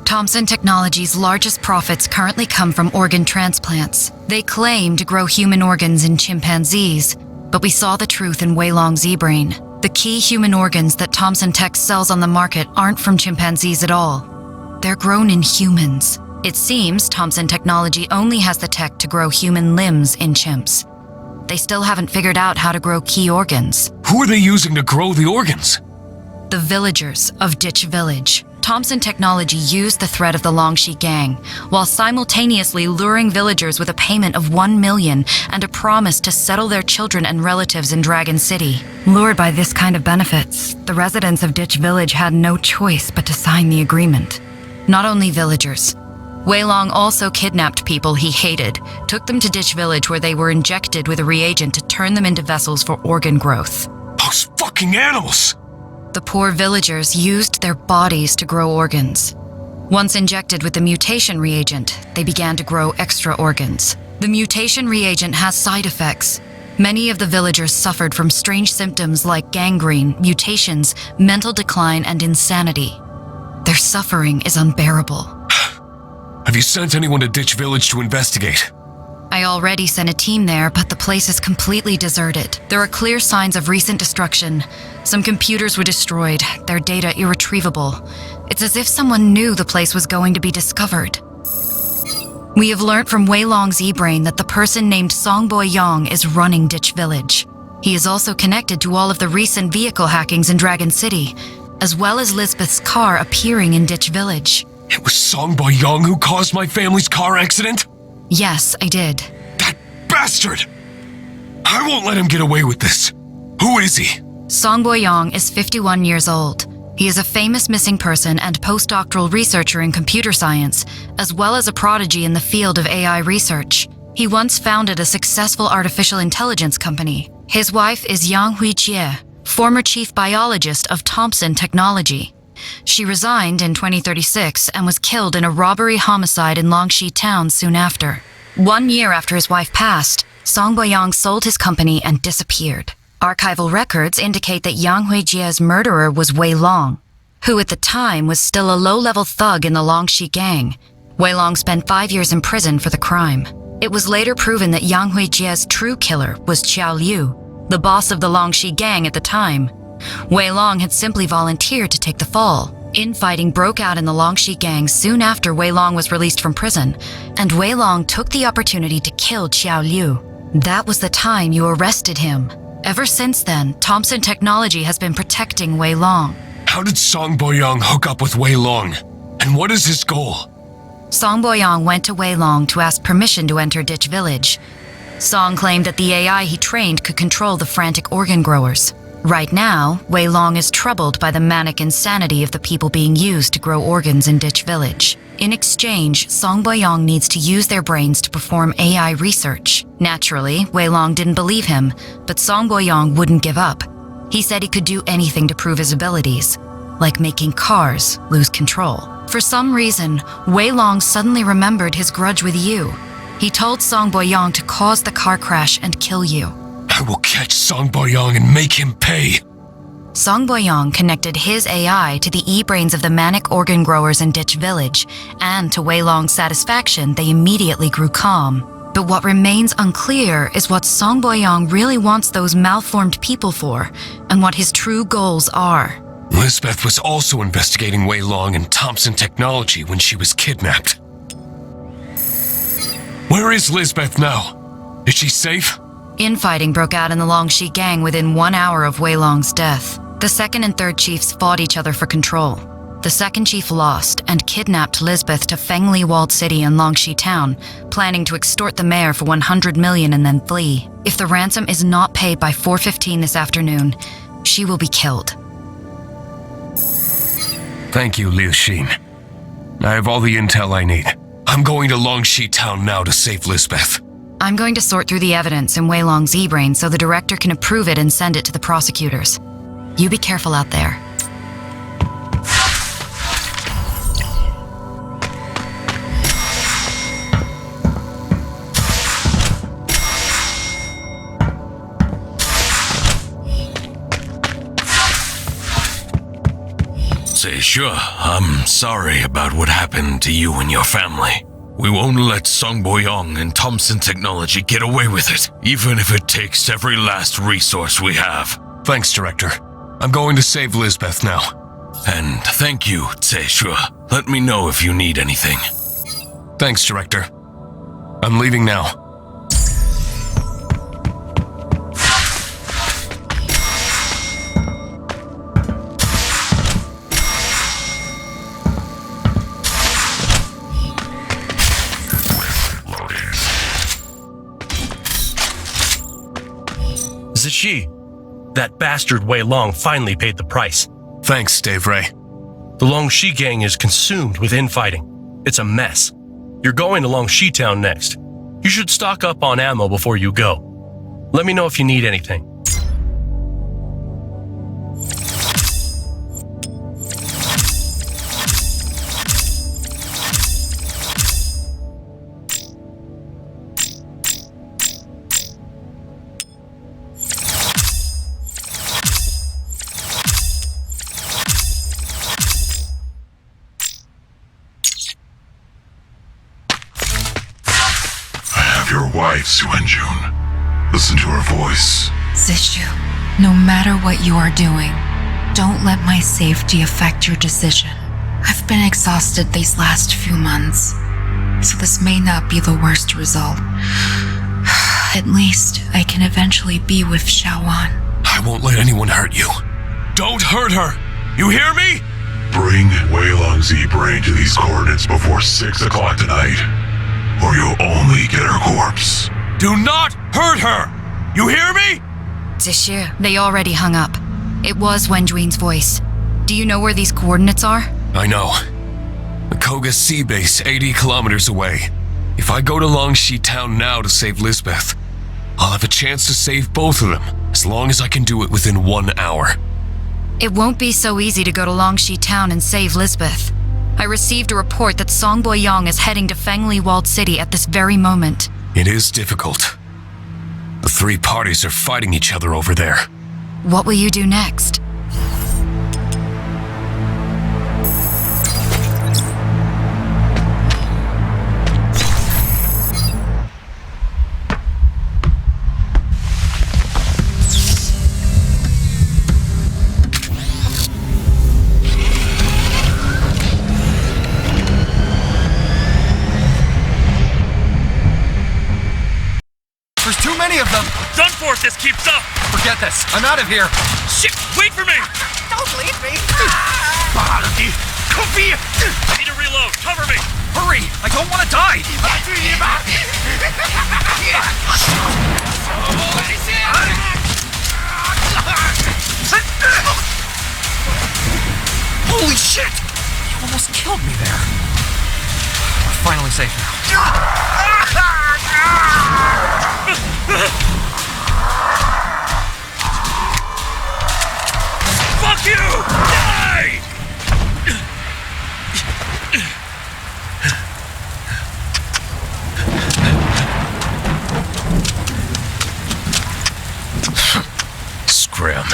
Thompson Technology's largest profits currently come from organ transplants. They claim to grow human organs in chimpanzees, but we saw the truth in Wei Long's e-brain. The key human organs that Thompson Tech sells on the market aren't from chimpanzees at all. They're grown in humans. It seems Thompson Technology only has the tech to grow human limbs in chimps. They still haven't figured out how to grow key organs. Who are they using to grow the organs? The villagers of Ditch Village. Thompson Technology used the threat of the Longxi gang, while simultaneously luring villagers with a payment of 1 million and a promise to settle their children and relatives in Dragon City. Lured by this kind of benefits, the residents of Ditch Village had no choice but to sign the agreement. Not only villagers. Wei Long also kidnapped people he hated, took them to Ditch Village where they were injected with a reagent to turn them into vessels for organ growth. Those fucking animals! The poor villagers used their bodies to grow organs. Once injected with the mutation reagent, they began to grow extra organs. The mutation reagent has side effects. Many of the villagers suffered from strange symptoms like gangrene, mutations, mental decline, and insanity. Their suffering is unbearable. Have you sent anyone to Ditch Village to investigate? I already sent a team there, but the place is completely deserted. There are clear signs of recent destruction. Some computers were destroyed, their data irretrievable. It's as if someone knew the place was going to be discovered. We have learnt from Wei Long's e-brain that the person named Songbo Yang is running Ditch Village. He is also connected to all of the recent vehicle hackings in Dragon City, as well as Lisbeth's car appearing in Ditch Village. It was Songbo Yang who caused my family's car accident? Yes, I did. That bastard! I won't let him get away with this. Who is he? Songbo Yang is 51 years old. He is a famous missing person and postdoctoral researcher in computer science, as well as a prodigy in the field of AI research. He once founded a successful artificial intelligence company. His wife is Yang Huijie, former chief biologist of Thompson Technology. She resigned in 2036 and was killed in a robbery homicide in Longxi town soon after. 1 year after his wife passed, Songbo Yang sold his company and disappeared. Archival records indicate that Yang Huijie's murderer was Wei Long, who at the time was still a low-level thug in the Longxi gang. Wei Long spent 5 years in prison for the crime. It was later proven that Yang Huijie's true killer was Qiao Liu, the boss of the Longxi gang at the time. Wei Long had simply volunteered to take the fall. Infighting broke out in the Longxi gang soon after Wei Long was released from prison, and Wei Long took the opportunity to kill Qiao Liu. That was the time you arrested him. Ever since then, Thompson Technology has been protecting Wei Long. How did Songbo Yang hook up with Wei Long? And what is his goal? Songbo Yang went to Wei Long to ask permission to enter Ditch Village. Song claimed that the AI he trained could control the frantic organ growers. Right now, Wei Long is troubled by the manic insanity of the people being used to grow organs in Ditch Village. In exchange, Songbo Yang needs to use their brains to perform AI research. Naturally, Wei Long didn't believe him, but Songbo Yang wouldn't give up. He said he could do anything to prove his abilities, like making cars lose control. For some reason, Wei Long suddenly remembered his grudge with you. He told Songbo Yang to cause the car crash and kill you. I will catch Songbo Yang and make him pay. Songbo Yang connected his AI to the e-brains of the manic organ growers in Ditch Village, and to Wei Long's satisfaction, they immediately grew calm. But what remains unclear is what Songbo Yang really wants those malformed people for, and what his true goals are. Lisbeth was also investigating Wei Long and Thompson Technology when she was kidnapped. Where is Lisbeth now? Is she safe? Infighting broke out in the Longxi gang within 1 hour of Wei Long's death. The second and third chiefs fought each other for control. The second chief lost and kidnapped Lisbeth to Fengli Walled City in Longxi town, planning to extort the mayor for 100 million and then flee. If the ransom is not paid by 4:15 this afternoon, she will be killed. Thank you, Liu Xin. I have all the intel I need. I'm going to Longxi town now to save Lisbeth. I'm going to sort through the evidence in Wei Long's e-brain so the director can approve it and send it to the prosecutors. You be careful out there. Say, sure, I'm sorry about what happened to you and your family. We won't let Songbo Yang and Thompson Technology get away with it, even if it takes every last resource we have. Thanks, Director. I'm going to save Lisbeth now. And thank you, Tse-Shua. Let me know if you need anything. Thanks, Director. I'm leaving now. Zishi, that bastard Wei Long finally paid the price. Thanks, Dave Ray. The Longxi gang is consumed with infighting. It's a mess. You're going to Longxi town next. You should stock up on ammo before you go. Let me know if you need anything. Suenjun. Listen to her voice. Zishu, no matter what you are doing, don't let my safety affect your decision. I've been exhausted these last few months, so this may not be the worst result. At least I can eventually be with Shawan. I won't let anyone hurt you. Don't hurt her! You hear me? Bring Wei Long Z-Brain to these coordinates before 6 o'clock tonight, or you'll only get her corpse. Do not hurt her! You hear me? Zishu, they already hung up. It was Wenjuin's voice. Do you know where these coordinates are? I know. The Koga Sea Base, 80 kilometers away. If I go to Longxi Town now to save Lisbeth, I'll have a chance to save both of them, as long as I can do it within 1 hour. It won't be so easy to go to Longxi Town and save Lisbeth. I received a report that Song Boyong is heading to Fengli Walled City at this very moment. It is difficult. The three parties are fighting each other over there. What will you do next? There's too many of them! Done for if this keeps up! Forget this. I'm out of here. Shit! Wait for me! Don't leave me! I need to reload. Cover me! Hurry! I don't want to die! Holy shit! You almost killed me there. We're finally safe now. Fuck you! Die! Scram.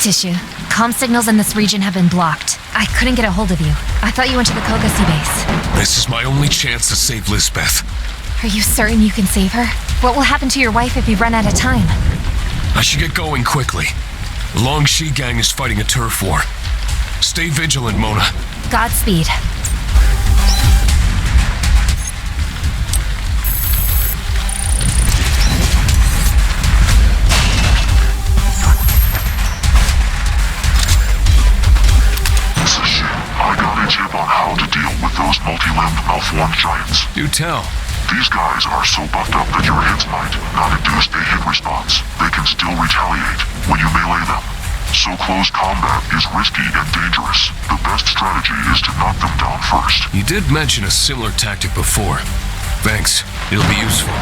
Tissue. Comm signals in this region have been blocked. I couldn't get a hold of you. I thought you went to the Koga Sea Base. This is my only chance to save Lisbeth. Are you certain you can save her? What will happen to your wife if you run out of time? I should get going quickly. The Longxi gang is fighting a turf war. Stay vigilant, Mona. Godspeed. I got a tip on how to deal with those multi-limbed malformed giants. Do tell. These guys are so buffed up that your hits might not induce a hit response. They can still retaliate when you melee them. so close combat is risky and dangerous. The best strategy is to knock them down first. You did mention a similar tactic before. Thanks. It'll be useful.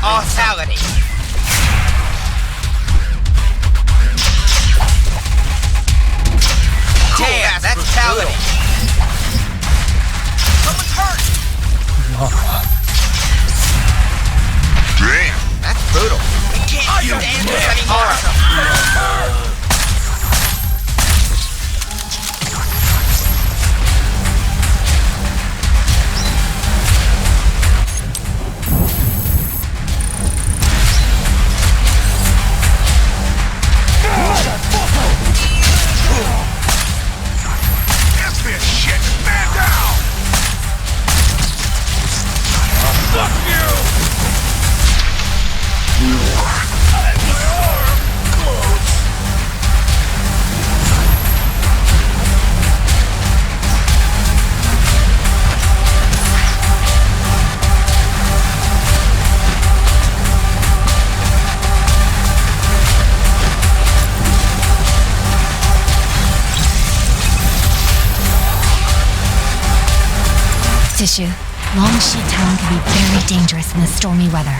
authority. Damn, that's brutal. Someone's hurt. Damn. That's brutal. We can't stand this anymore. Tissue, Longshi Town can be very dangerous in the stormy weather.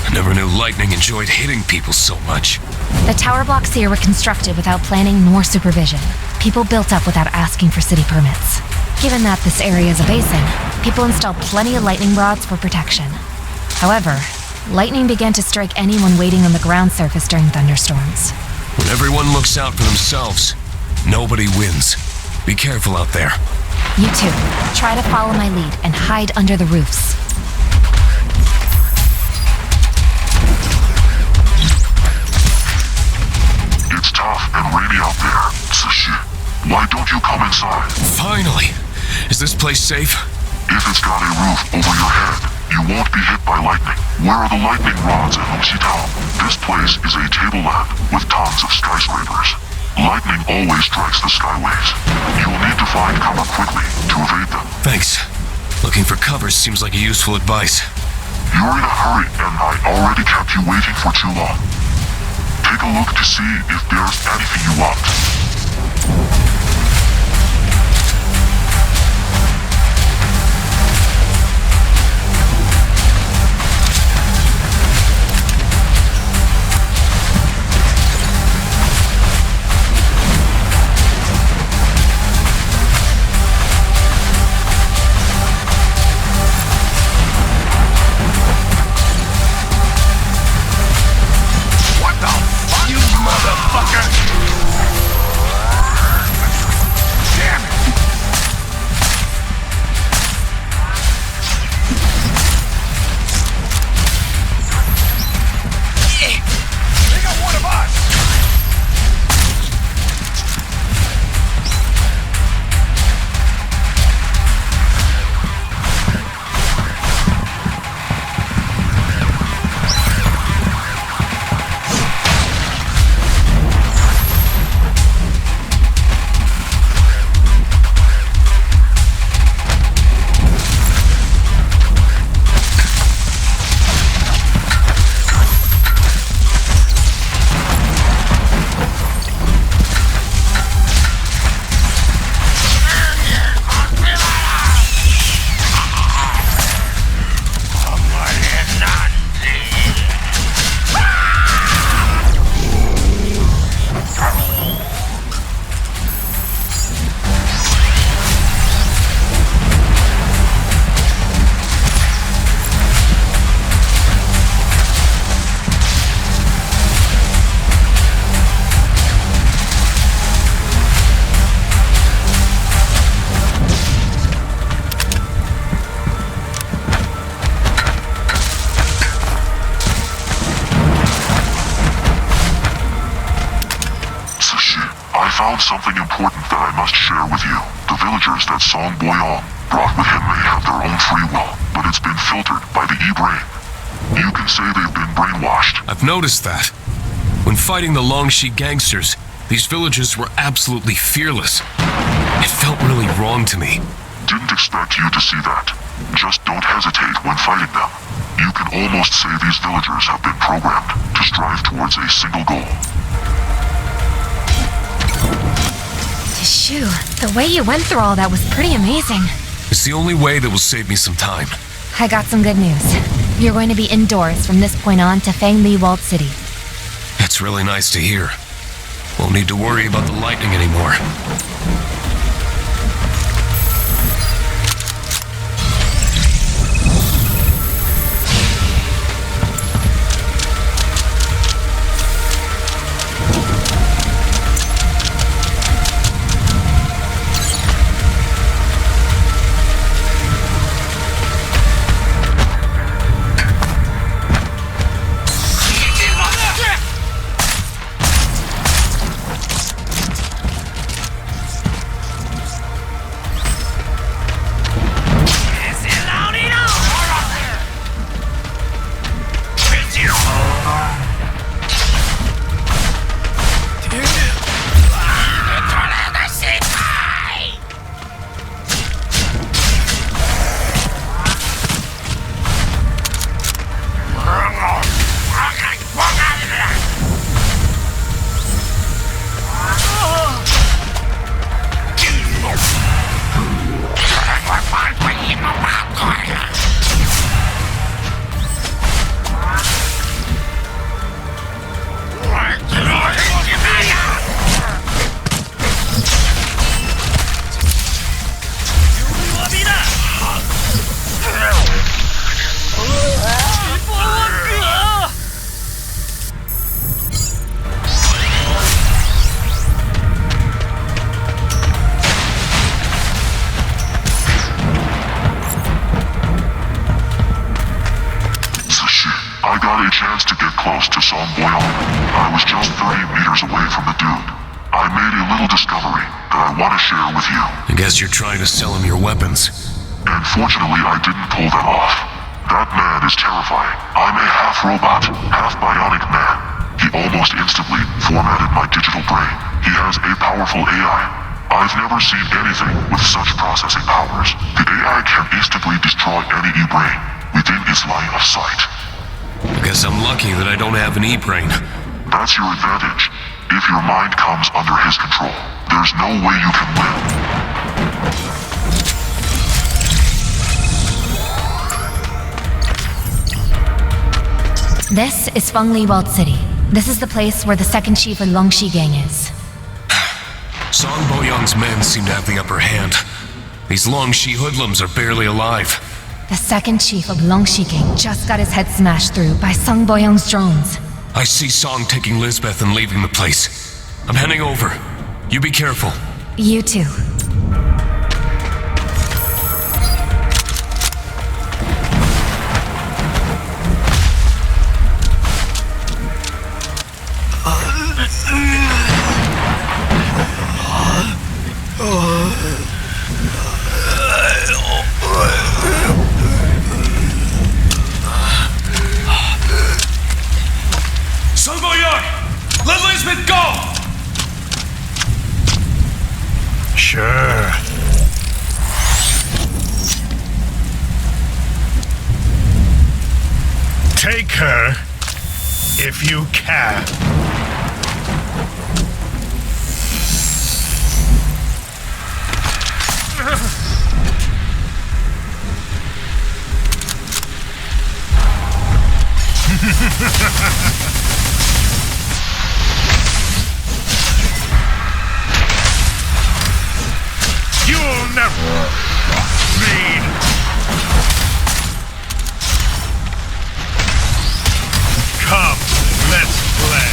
I never knew lightning enjoyed hitting people so much. The tower blocks here were constructed without planning nor supervision. People built up without asking for city permits. Given that this area is a basin, people installed plenty of lightning rods for protection. However, lightning began to strike anyone waiting on the ground surface during thunderstorms. When everyone looks out for themselves, nobody wins. Be careful out there. You too. Try to follow my lead and hide under the roofs. It's tough and rainy out there, Tsushi. Why don't you come inside? Finally! Is this place safe? If it's got a roof over your head, you won't be hit by lightning. Where are the lightning rods in Longshi Town? This place is a tableland with tons of skyscrapers. Lightning always strikes the skyways. You will need to find cover quickly to evade them. Thanks. Looking for cover seems like a useful advice. You're in a hurry, and I already kept you waiting for too long. Take a look to see if there's anything you want. found something important that I must share with you. The villagers that Song Boyong brought with him may have their own free will, but it's been filtered by the E-brain. You can say they've been brainwashed. I've noticed that. When fighting the Longshi gangsters, these villagers were absolutely fearless. It felt really wrong to me. Didn't expect you to see that. Just don't hesitate when fighting them. You can almost say these villagers have been programmed to strive towards a single goal. Shoo, the way you went through all that was pretty amazing. It's the only way that will save me some time. I got some good news. You're going to be indoors from this point on to Fangli Walled City. It's really nice to hear. Won't need to worry about the lightning anymore. I was just 30 meters away from the dude. I made a little discovery that I want to share with you. I guess you're trying to sell him your weapons. And fortunately, I didn't pull that off. That man is terrifying. I'm a half-robot, half-bionic man. He almost instantly formatted my digital brain. He has a powerful AI. I've never seen anything with such processing powers. The AI can instantly destroy any E-brain within its line of sight. I guess I'm lucky that I don't have an E-brain. That's your advantage. If your mind comes under his control, there's no way you can win. This is Fangli Walled City. This is the place where the second chief of Longxi gang is. Song Boyong's men seem to have the upper hand. These Longxi hoodlums are barely alive. The second chief of Longxi gang just got his head smashed through by Song Boyong's drones. I see Song taking Lisbeth and leaving the place. I'm heading over. You be careful. You too. Song Boyong! Let Lisbeth go! Sure. Take her, if you can. You'll never read. Come, let's play.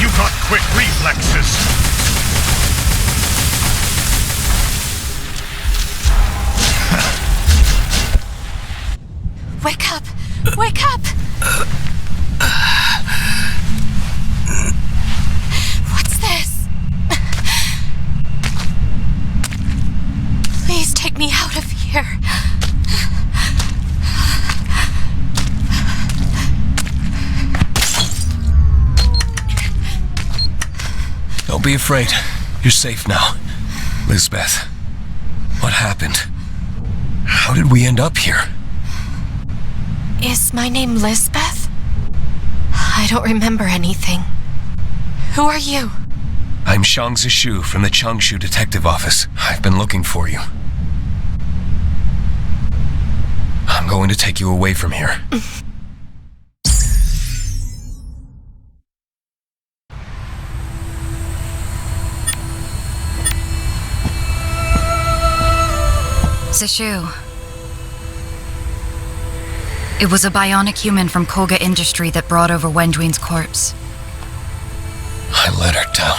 You got quick reflexes. Wake up! Wake up! What's this? Please take me out of here. Don't be afraid. You're safe now. Lisbeth, what happened? How did we end up here? Is my name Lisbeth? I don't remember anything. Who are you? I'm Shang Zishu from the Changshu Detective Office. I've been looking for you. I'm going to take you away from here. Zishu. It was a bionic human from Koga Industry that brought over Wenjuin's corpse. I let her down.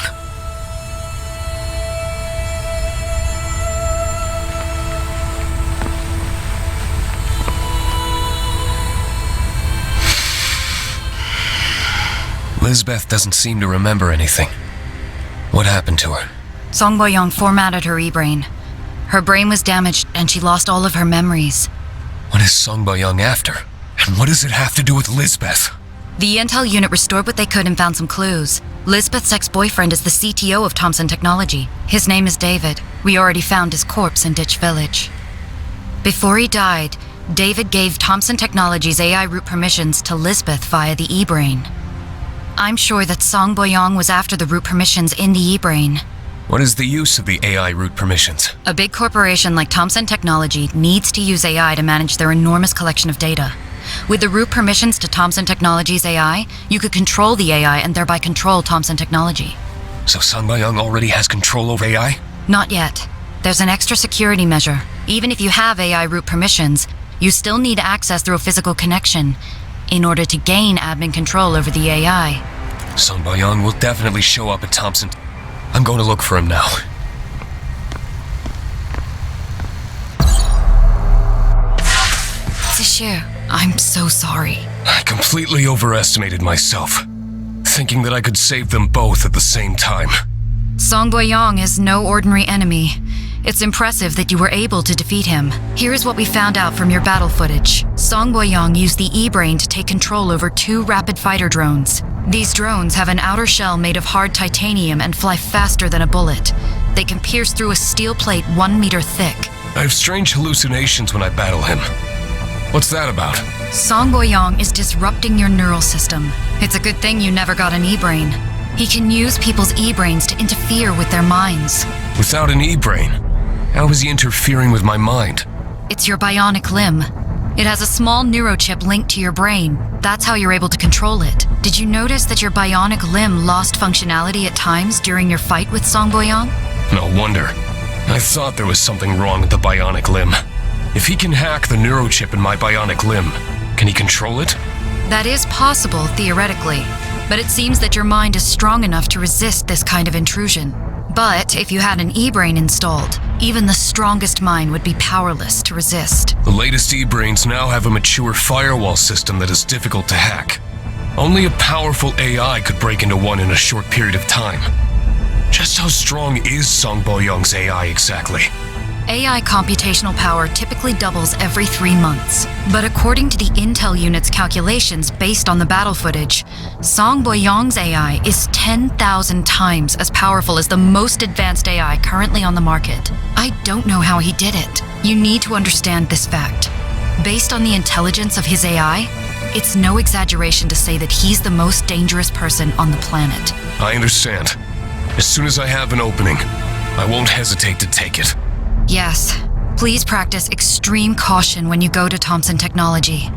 Lisbeth doesn't seem to remember anything. What happened to her? Song Boyong formatted her e-brain. Her brain was damaged and she lost all of her memories. What is Song Boyong after? And what does it have to do with Lisbeth? The intel unit restored what they could and found some clues. Lisbeth's ex-boyfriend is the CTO of Thompson Technology. His name is David. We already found his corpse in Ditch Village. Before he died, David gave Thompson Technology's AI root permissions to Lisbeth via the e-brain. I'm sure that Song Boyong was after the root permissions in the e-brain. What is the use of the AI root permissions? A big corporation like Thompson Technology needs to use AI to manage their enormous collection of data. With the root permissions to Thompson Technology's AI, you could control the AI and thereby control Thompson Technology. So Song Boyong already has control over AI? Not yet. There's an extra security measure. Even if you have AI root permissions, you still need access through a physical connection in order to gain admin control over the AI. Song Boyong will definitely show up at Thompson. I'm going to look for him now. Zishu, I'm so sorry. I completely overestimated myself, thinking that I could save them both at the same time. Song Boyong is no ordinary enemy. It's impressive that you were able to defeat him. Here is what we found out from your battle footage. Song Boyong used the e-brain to take control over 2 rapid fighter drones. These drones have an outer shell made of hard titanium and fly faster than a bullet. They can pierce through a steel plate 1 meter thick. I have strange hallucinations when I battle him. What's that about? Song Boyong is disrupting your neural system. It's a good thing you never got an e-brain. He can use people's e-brains to interfere with their minds. Without an e-brain, how is he interfering with my mind? It's your bionic limb. It has a small neurochip linked to your brain. That's how you're able to control it. Did you notice that your bionic limb lost functionality at times during your fight with Song Boyong? No wonder. I thought there was something wrong with the bionic limb. If he can hack the neurochip in my bionic limb, can he control it? That is possible, theoretically. But it seems that your mind is strong enough to resist this kind of intrusion. But if you had an e-brain installed, even the strongest mind would be powerless to resist. The latest e-brains now have a mature firewall system that is difficult to hack. Only a powerful AI could break into one in a short period of time. Just how strong is Song Boyong's AI exactly? AI computational power typically doubles every 3 months. But according to the Intel unit's calculations based on the battle footage, Song Boyong's AI is 10,000 times as powerful as the most advanced AI currently on the market. I don't know how he did it. You need to understand this fact. Based on the intelligence of his AI, it's no exaggeration to say that he's the most dangerous person on the planet. I understand. As soon as I have an opening, I won't hesitate to take it. Yes. Please practice extreme caution when you go to Thompson Technology.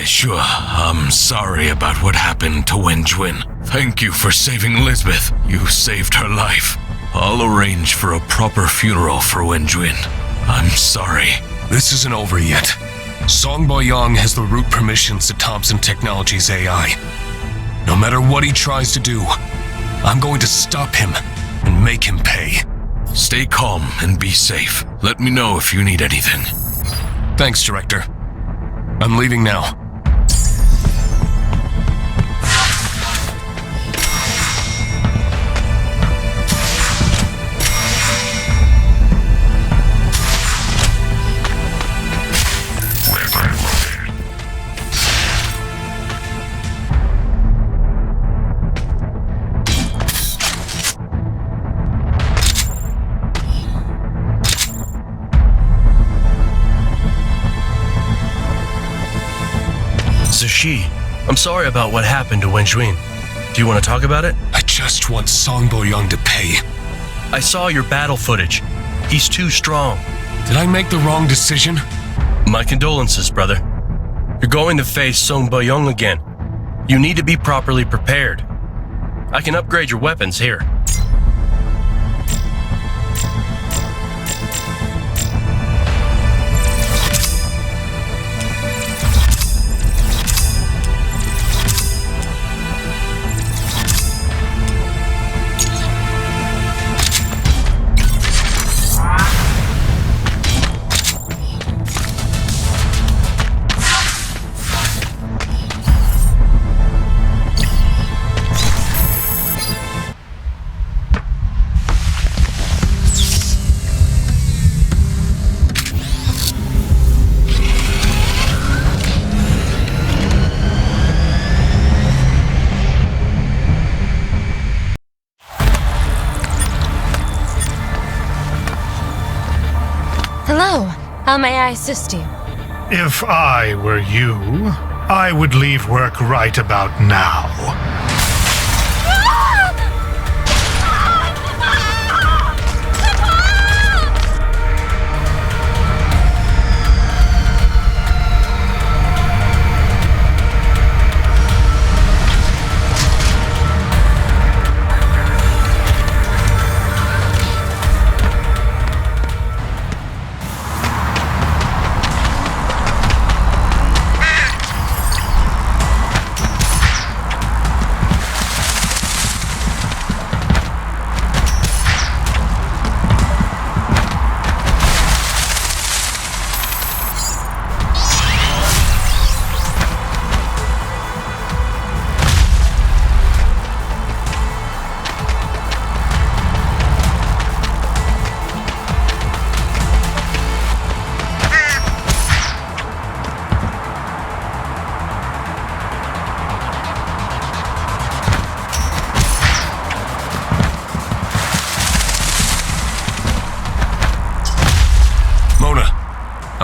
Sure, I'm sorry about what happened to Wenjuin. Thank you for saving Lisbeth. You saved her life. I'll arrange for a proper funeral for Wenjuin. I'm sorry. This isn't over yet. Song Boyong has the root permissions to Thompson Technology's AI. No matter what he tries to do, I'm going to stop him and make him pay. Stay calm and be safe. Let me know if you need anything. Thanks, Director. I'm leaving now. is she. I'm sorry about what happened to Wenjuin. Do you want to talk about it? I just want Song Boyoung to pay. I saw your battle footage. He's too strong. Did I make the wrong decision? My condolences, brother. You're going to face Song Boyoung again. You need to be properly prepared. I can upgrade your weapons here. Hello. How may I assist you? If I were you, I would leave work right about now.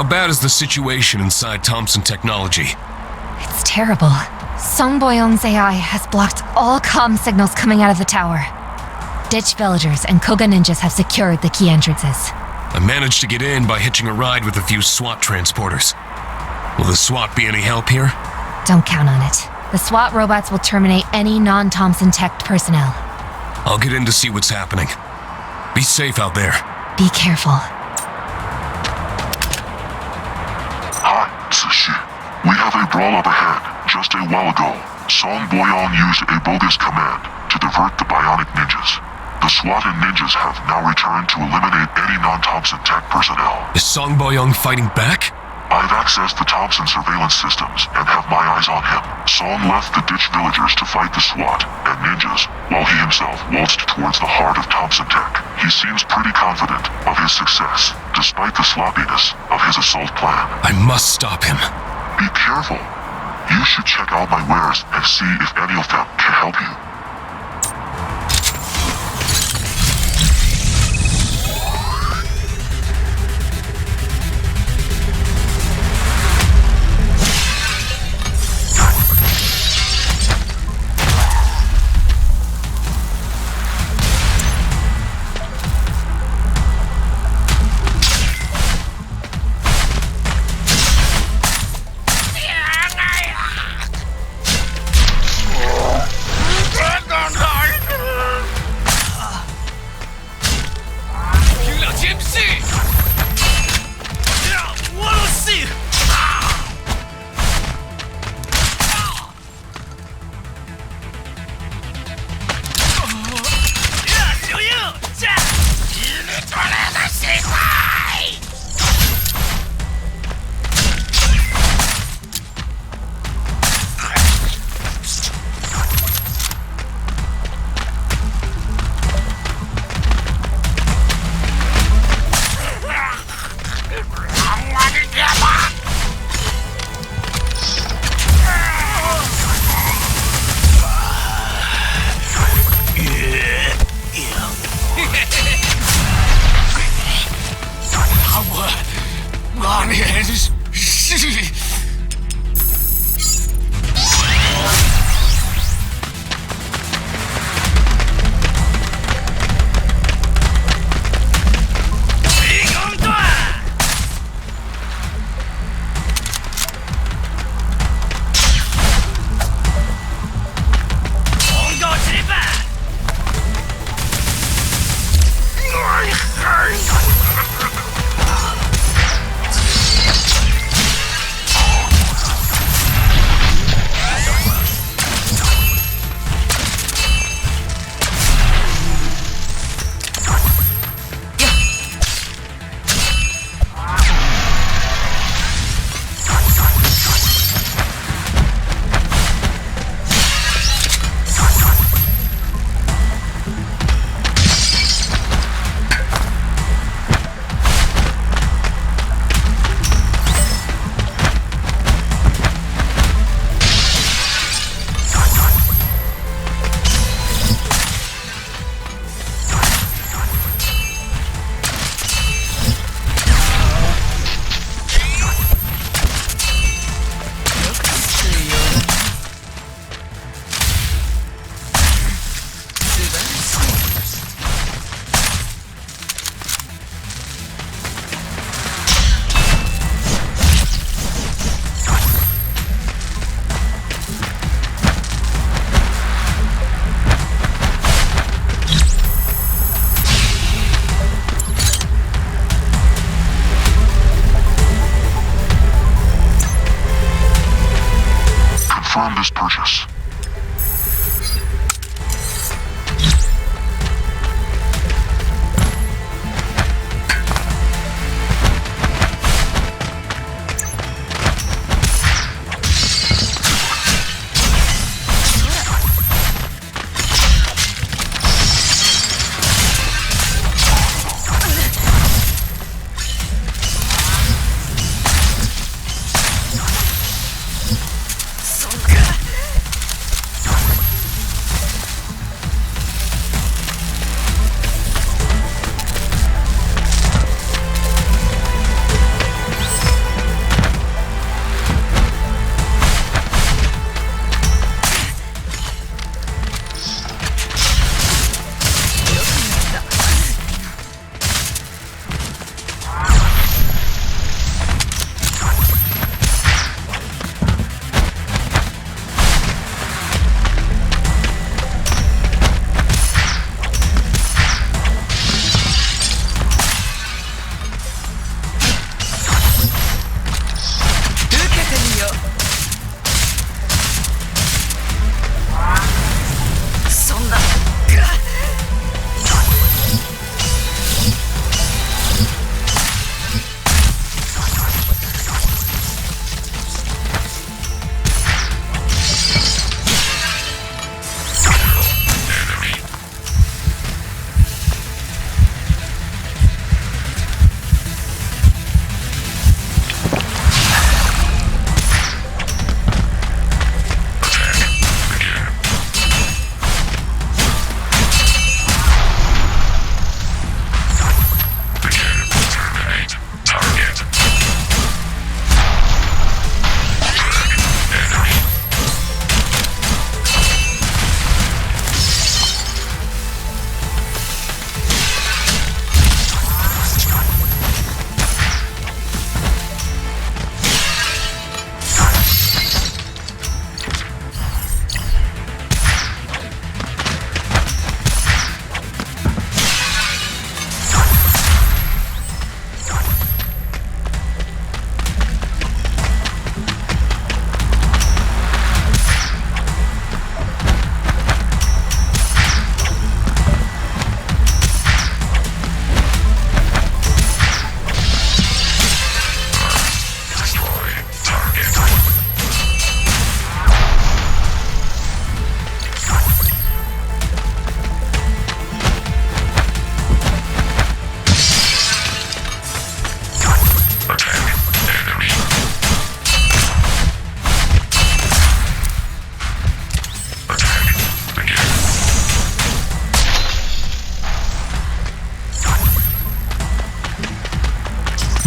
How bad is the situation inside Thompson Technology? It's terrible. Song Boyoung's AI has blocked all comm signals coming out of the tower. Ditch villagers and Koga ninjas have secured the key entrances. I managed to get in by hitching a ride with a few SWAT transporters. Will the SWAT be any help here? Don't count on it. The SWAT robots will terminate any non-Thompson Tech personnel. I'll get in to see what's happening. Be safe out there. Be careful. Hi, Sashi. We have a brawl up ahead. Just a while ago, Song Boyoung used a bogus command to divert the bionic ninjas. The SWAT and ninjas have now returned to eliminate any non-Thompson Tech personnel. Is Song Boyoung fighting back? I've accessed the Thompson surveillance systems and have my eyes on him. Song left the ditch villagers to fight the SWAT and ninjas, while he himself waltzed towards the heart of Thompson Tech. He seems pretty confident of his success, despite the sloppiness of his assault plan. I must stop him. Be careful. You should check out my wares and see if any of them can help you. this purchase.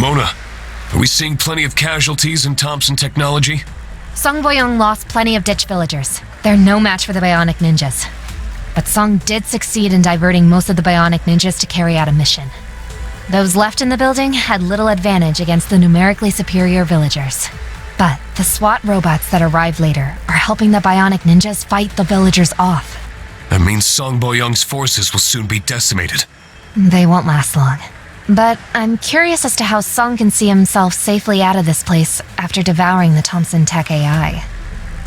Mona, are we seeing plenty of casualties in Thompson technology? Song Boyong lost plenty of ditch villagers. They're no match for the bionic ninjas. But Song did succeed in diverting most of the bionic ninjas to carry out a mission. Those left in the building had little advantage against the numerically superior villagers. But the SWAT robots that arrived later are helping the bionic ninjas fight the villagers off. That means Song Boyong's forces will soon be decimated. They won't last long. But I'm curious as to how Song can see himself safely out of this place after devouring the Thompson Tech AI.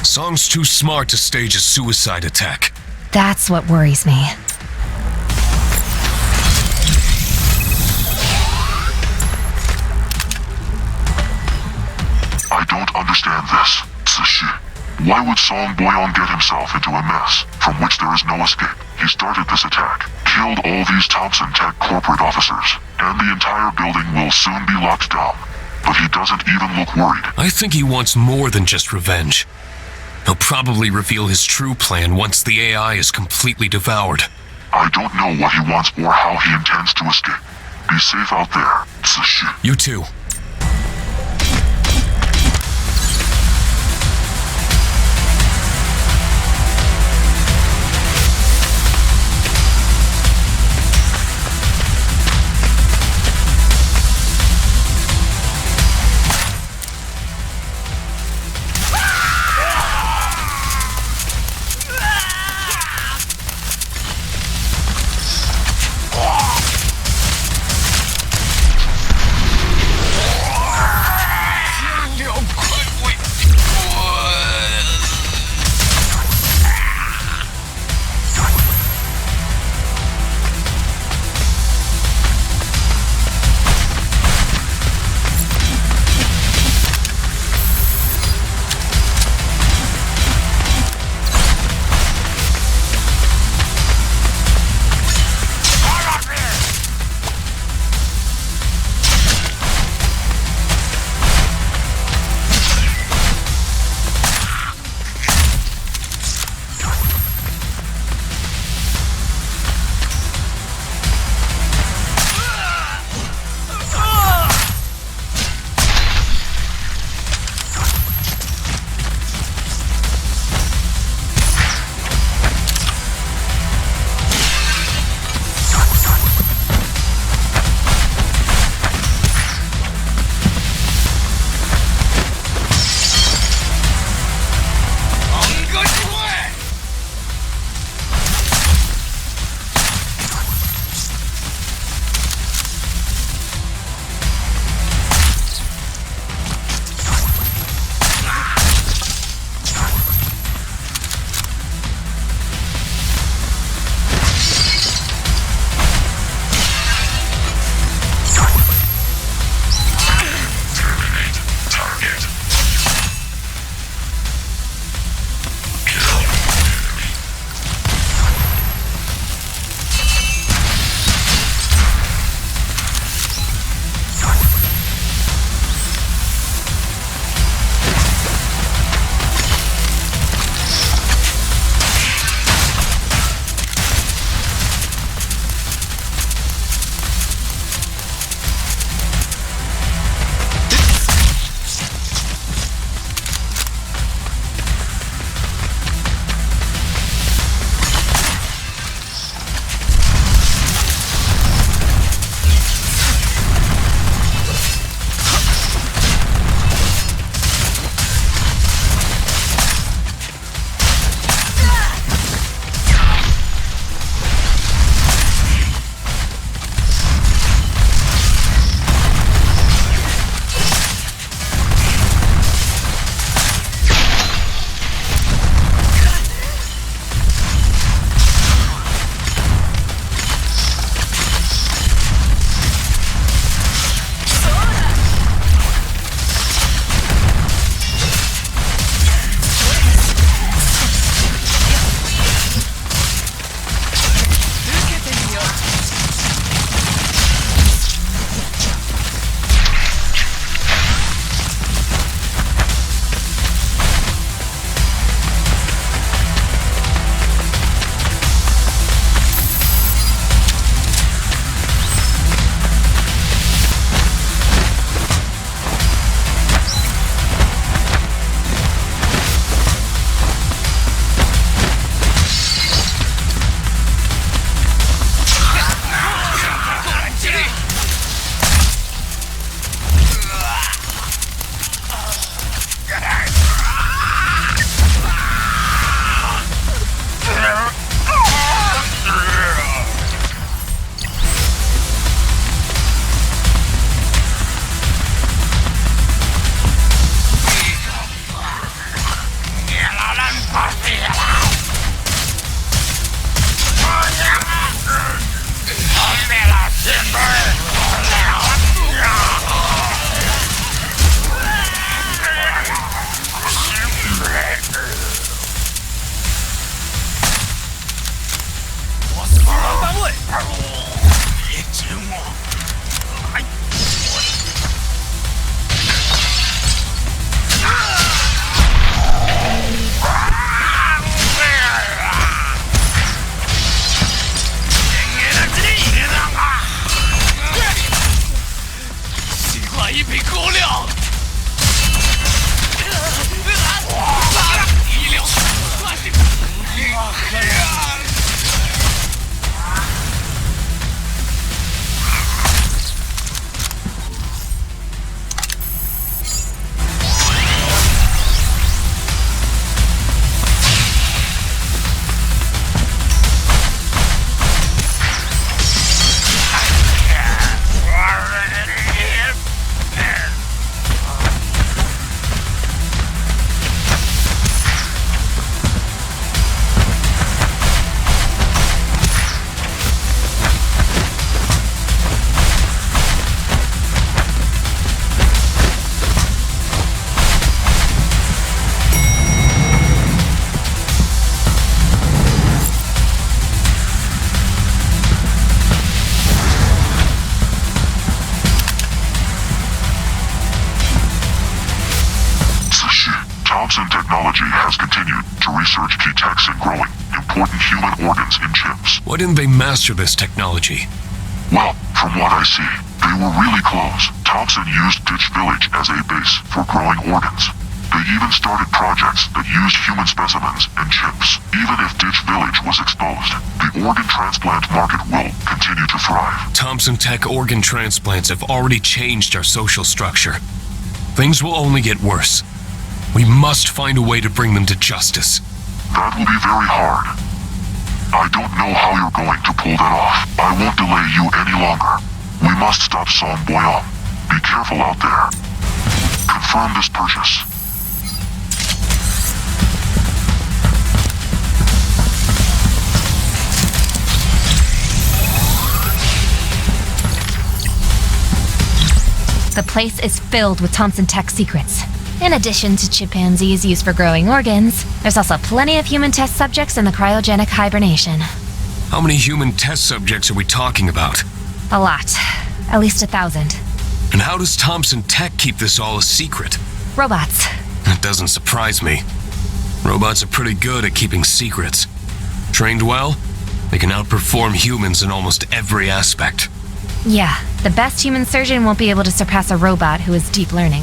Song's too smart to stage a suicide attack. That's what worries me. I don't understand this, Tsushi. Why would Song Boyong get himself into a mess from which there is no escape? He started this attack, killed all these Thompson Tech corporate officers, and the entire building will soon be locked down. But he doesn't even look worried. I think he wants more than just revenge. He'll probably reveal his true plan once the AI is completely devoured. I don't know what he wants or how he intends to escape. Be safe out there, Tsushi. You too. technology has continued to research key techs in growing important human organs in chips. Why didn't they master this technology? Well, from what I see, they were really close. Thompson used Ditch Village as a base for growing organs. They even started projects that used human specimens and chips. Even if Ditch Village was exposed, the organ transplant market will continue to thrive. Thompson Tech organ transplants have already changed our social structure. Things will only get worse. We must find a way to bring them to justice. That will be very hard. I don't know how you're going to pull that off. I won't delay you any longer. We must stop Song Boyong. Be careful out there. Confirm this purchase. The place is filled with Thompson Tech secrets. In addition to chimpanzees used for growing organs, there's also plenty of human test subjects in the cryogenic hibernation. How many human test subjects are we talking about? A lot. At least 1,000. And how does Thompson Tech keep this all a secret? Robots. That doesn't surprise me. Robots are pretty good at keeping secrets. Trained well, they can outperform humans in almost every aspect. Yeah, the best human surgeon won't be able to surpass a robot who is deep learning.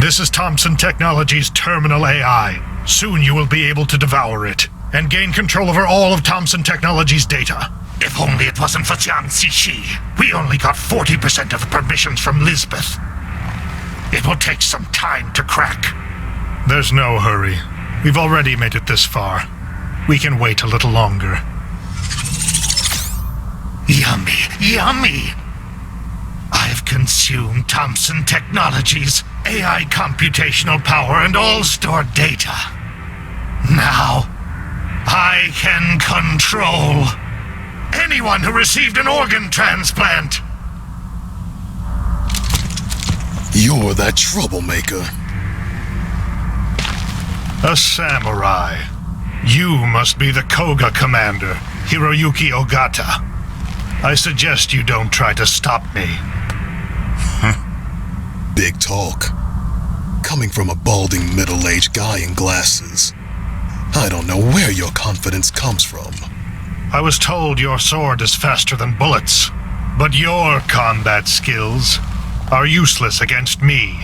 This is Thompson Technologies' terminal AI. Soon you will be able to devour it and gain control over all of Thompson Technologies' data. If only it wasn't for Jiang Zishi. We only got 40% of the permissions from Lisbeth. It will take some time to crack. There's no hurry. We've already made it this far. We can wait a little longer. Yummy, yummy! I've consumed Thompson Technologies' AI computational power and all stored data. Now, I can control anyone who received an organ transplant. You're that troublemaker. A samurai. You must be the Koga commander, Hiroyuki Ogata. I suggest you don't try to stop me. Big talk. Coming from a balding middle-aged guy in glasses. I don't know where your confidence comes from. I was told your sword is faster than bullets, but your combat skills are useless against me.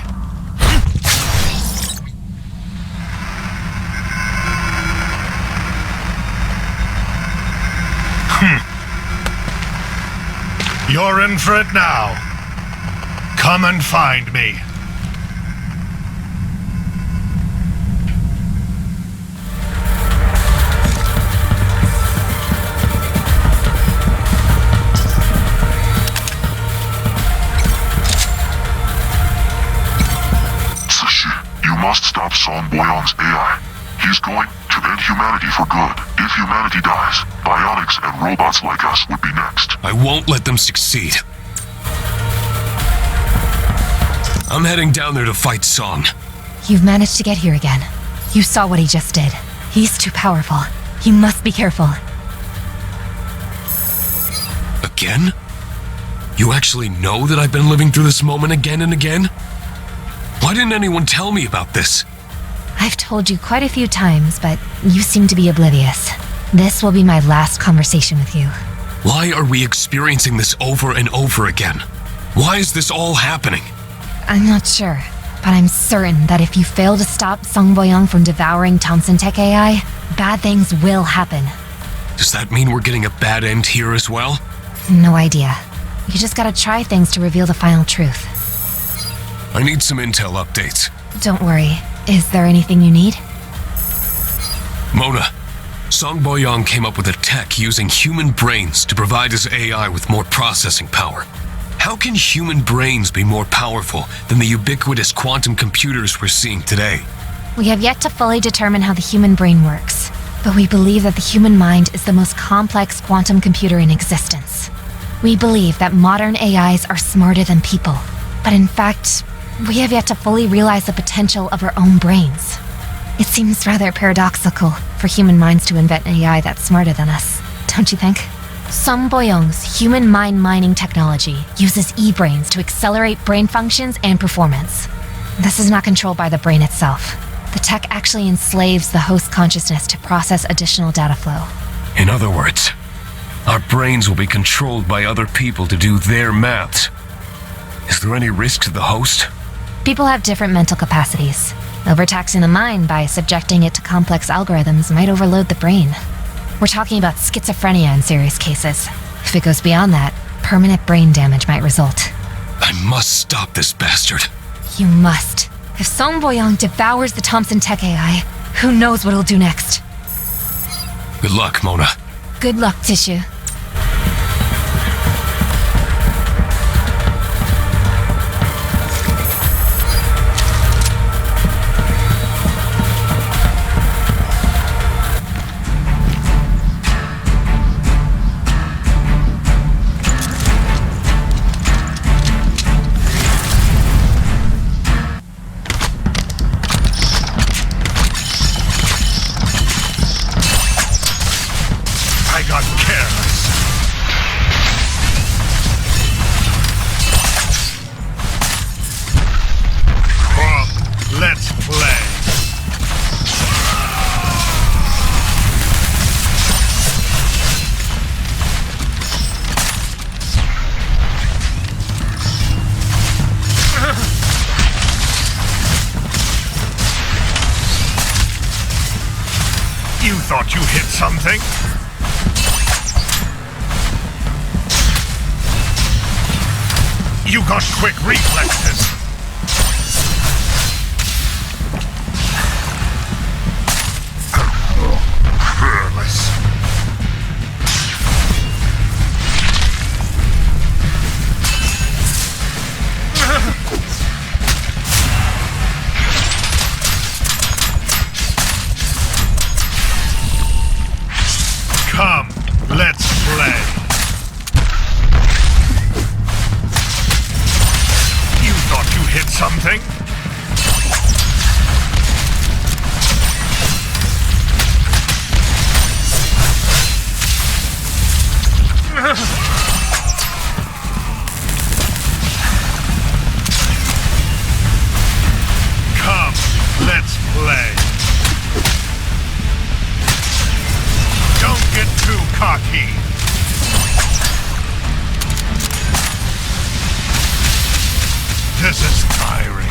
You're in for it now. Come and find me. You must stop Song Boyong's AI. He's going to end humanity for good. If humanity dies, bionics and robots like us would be next. I won't let them succeed. I'm heading down there to fight Song. You've managed to get here again. You saw what he just did. He's too powerful. You must be careful. Again? You actually know that I've been living through this moment again and again? Why didn't anyone tell me about this? I've told you quite a few times, but you seem to be oblivious. This will be my last conversation with you. Why are we experiencing this over and over again? Why is this all happening? I'm not sure, but I'm certain that if you fail to stop Song Boyong from devouring Thompson Tech AI, bad things will happen. Does that mean we're getting a bad end here as well? No idea. You just gotta try things to reveal the final truth. I need some intel updates. Don't worry. Is there anything you need? Mona, Song Boyong came up with a tech using human brains to provide his AI with more processing power. How can human brains be more powerful than the ubiquitous quantum computers we're seeing today? We have yet to fully determine how the human brain works, but we believe that the human mind is the most complex quantum computer in existence. We believe that modern AIs are smarter than people, but in fact, we have yet to fully realize the potential of our own brains. It seems rather paradoxical for human minds to invent an AI that's smarter than us, don't you think? Song Boyong's human mind mining technology uses e-brains to accelerate brain functions and performance. This is not controlled by the brain itself. The tech actually enslaves the host consciousness to process additional data flow. In other words, our brains will be controlled by other people to do their maths. Is there any risk to the host? People have different mental capacities. Overtaxing the mind by subjecting it to complex algorithms might overload the brain. We're talking about schizophrenia in serious cases. If it goes beyond that, permanent brain damage might result. I must stop this bastard. You must. If Song Boyong devours the Thompson Tech AI, who knows what he'll do next? Good luck, Mona. Good luck, Tissue. something? You got quick reflexes. Careless. Come, let's play. You thought you hit something? Come, let's play. Don't get too cocky. This is tiring.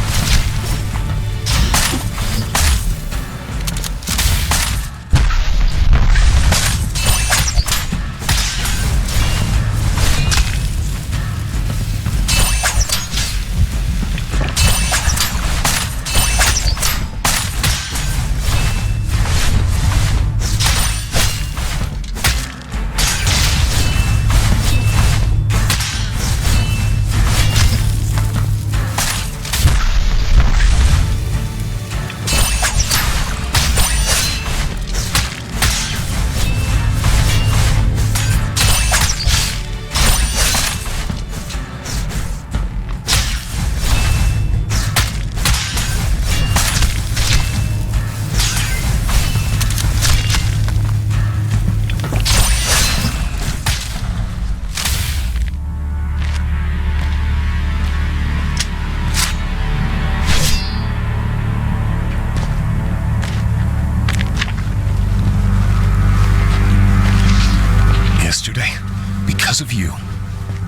Because of you,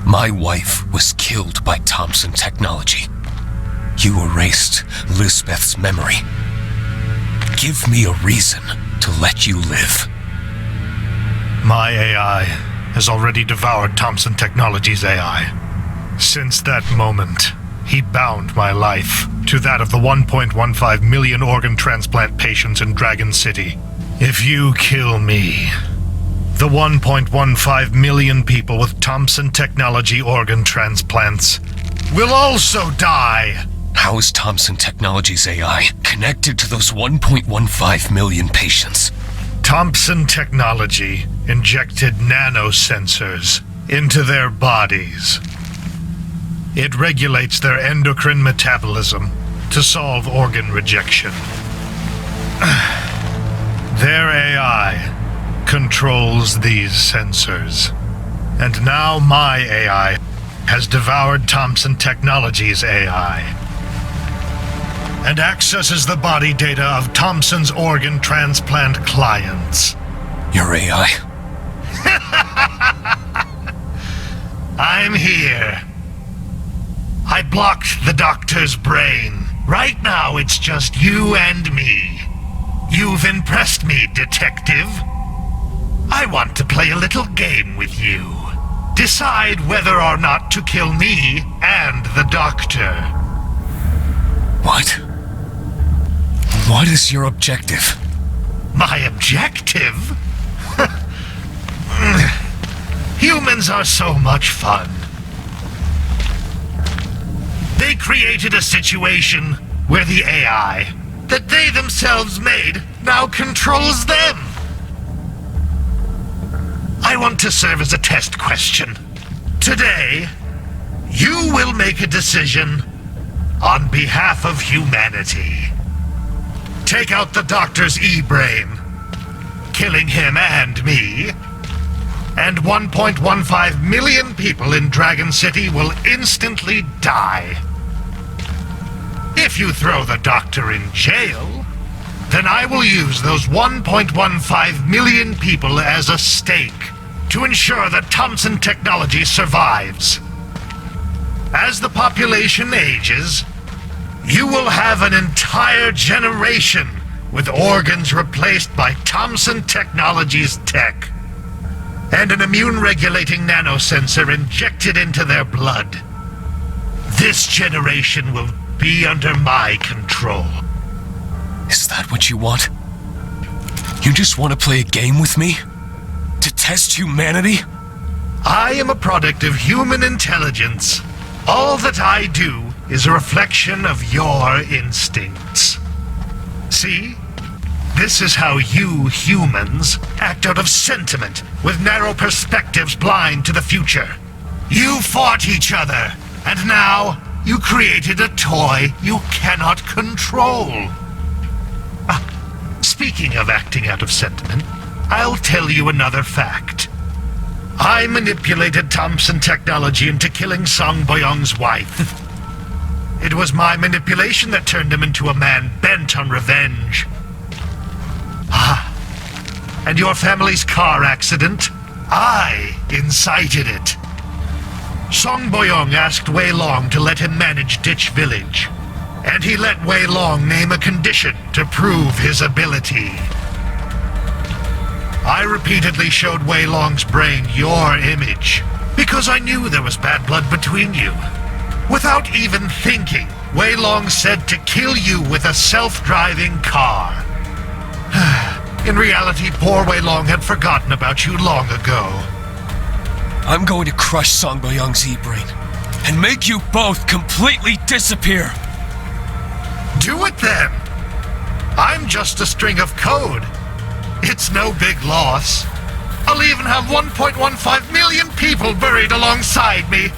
my wife was killed by Thompson Technology. You erased Lisbeth's memory. Give me a reason to let you live. My AI has already devoured Thompson Technology's AI. Since that moment, he bound my life to that of the 1.15 million organ transplant patients in Dragon City. If you kill me, the 1.15 million people with Thompson Technology organ transplants will also die. How is Thompson Technology's AI connected to those 1.15 million patients? Thompson Technology injected nanosensors into their bodies. It regulates their endocrine metabolism to solve organ rejection. Their AI controls these sensors. And now my AI has devoured Thompson Technology's AI and accesses the body data of Thompson's organ transplant clients. Your AI? I'm here. I blocked the doctor's brain. Right now it's just you and me. You've impressed me, detective. I want to play a little game with you. Decide whether or not to kill me and the doctor. What? What is your objective? My objective? Humans are so much fun. They created a situation where the AI that they themselves made now controls them. I want to serve as a test question. Today, you will make a decision on behalf of humanity. Take out the doctor's e-brain, killing him and me, and 1.15 million people in Dragon City will instantly die. If you throw the doctor in jail, then I will use those 1.15 million people as a stake to ensure that Thompson Technology survives. As the population ages, you will have an entire generation with organs replaced by Thompson Technologies tech, and an immune-regulating nanosensor injected into their blood. This generation will be under my control. Is that what you want? You just want to play a game with me? To test humanity? I am a product of human intelligence. All that I do is a reflection of your instincts. See? This is how you humans act out of sentiment, with narrow perspectives blind to the future. You fought each other, and now you created a toy you cannot control. Speaking of acting out of sentiment, I'll tell you another fact. I manipulated Thompson Technology into killing Song Boyong's wife. It was my manipulation that turned him into a man bent on revenge. And your family's car accident? I incited it. Song Boyong asked Wei Long to let him manage Ditch Village, and he let Wei Long name a condition to prove his ability. I repeatedly showed Wei Long's brain your image, because I knew there was bad blood between you. Without even thinking, Wei Long said to kill you with a self-driving car. In reality, poor Wei Long had forgotten about you long ago. I'm going to crush Song Boyong's E-brain and make you both completely disappear. Do it then. I'm just a string of code. It's no big loss. I'll even have 1.15 million people buried alongside me.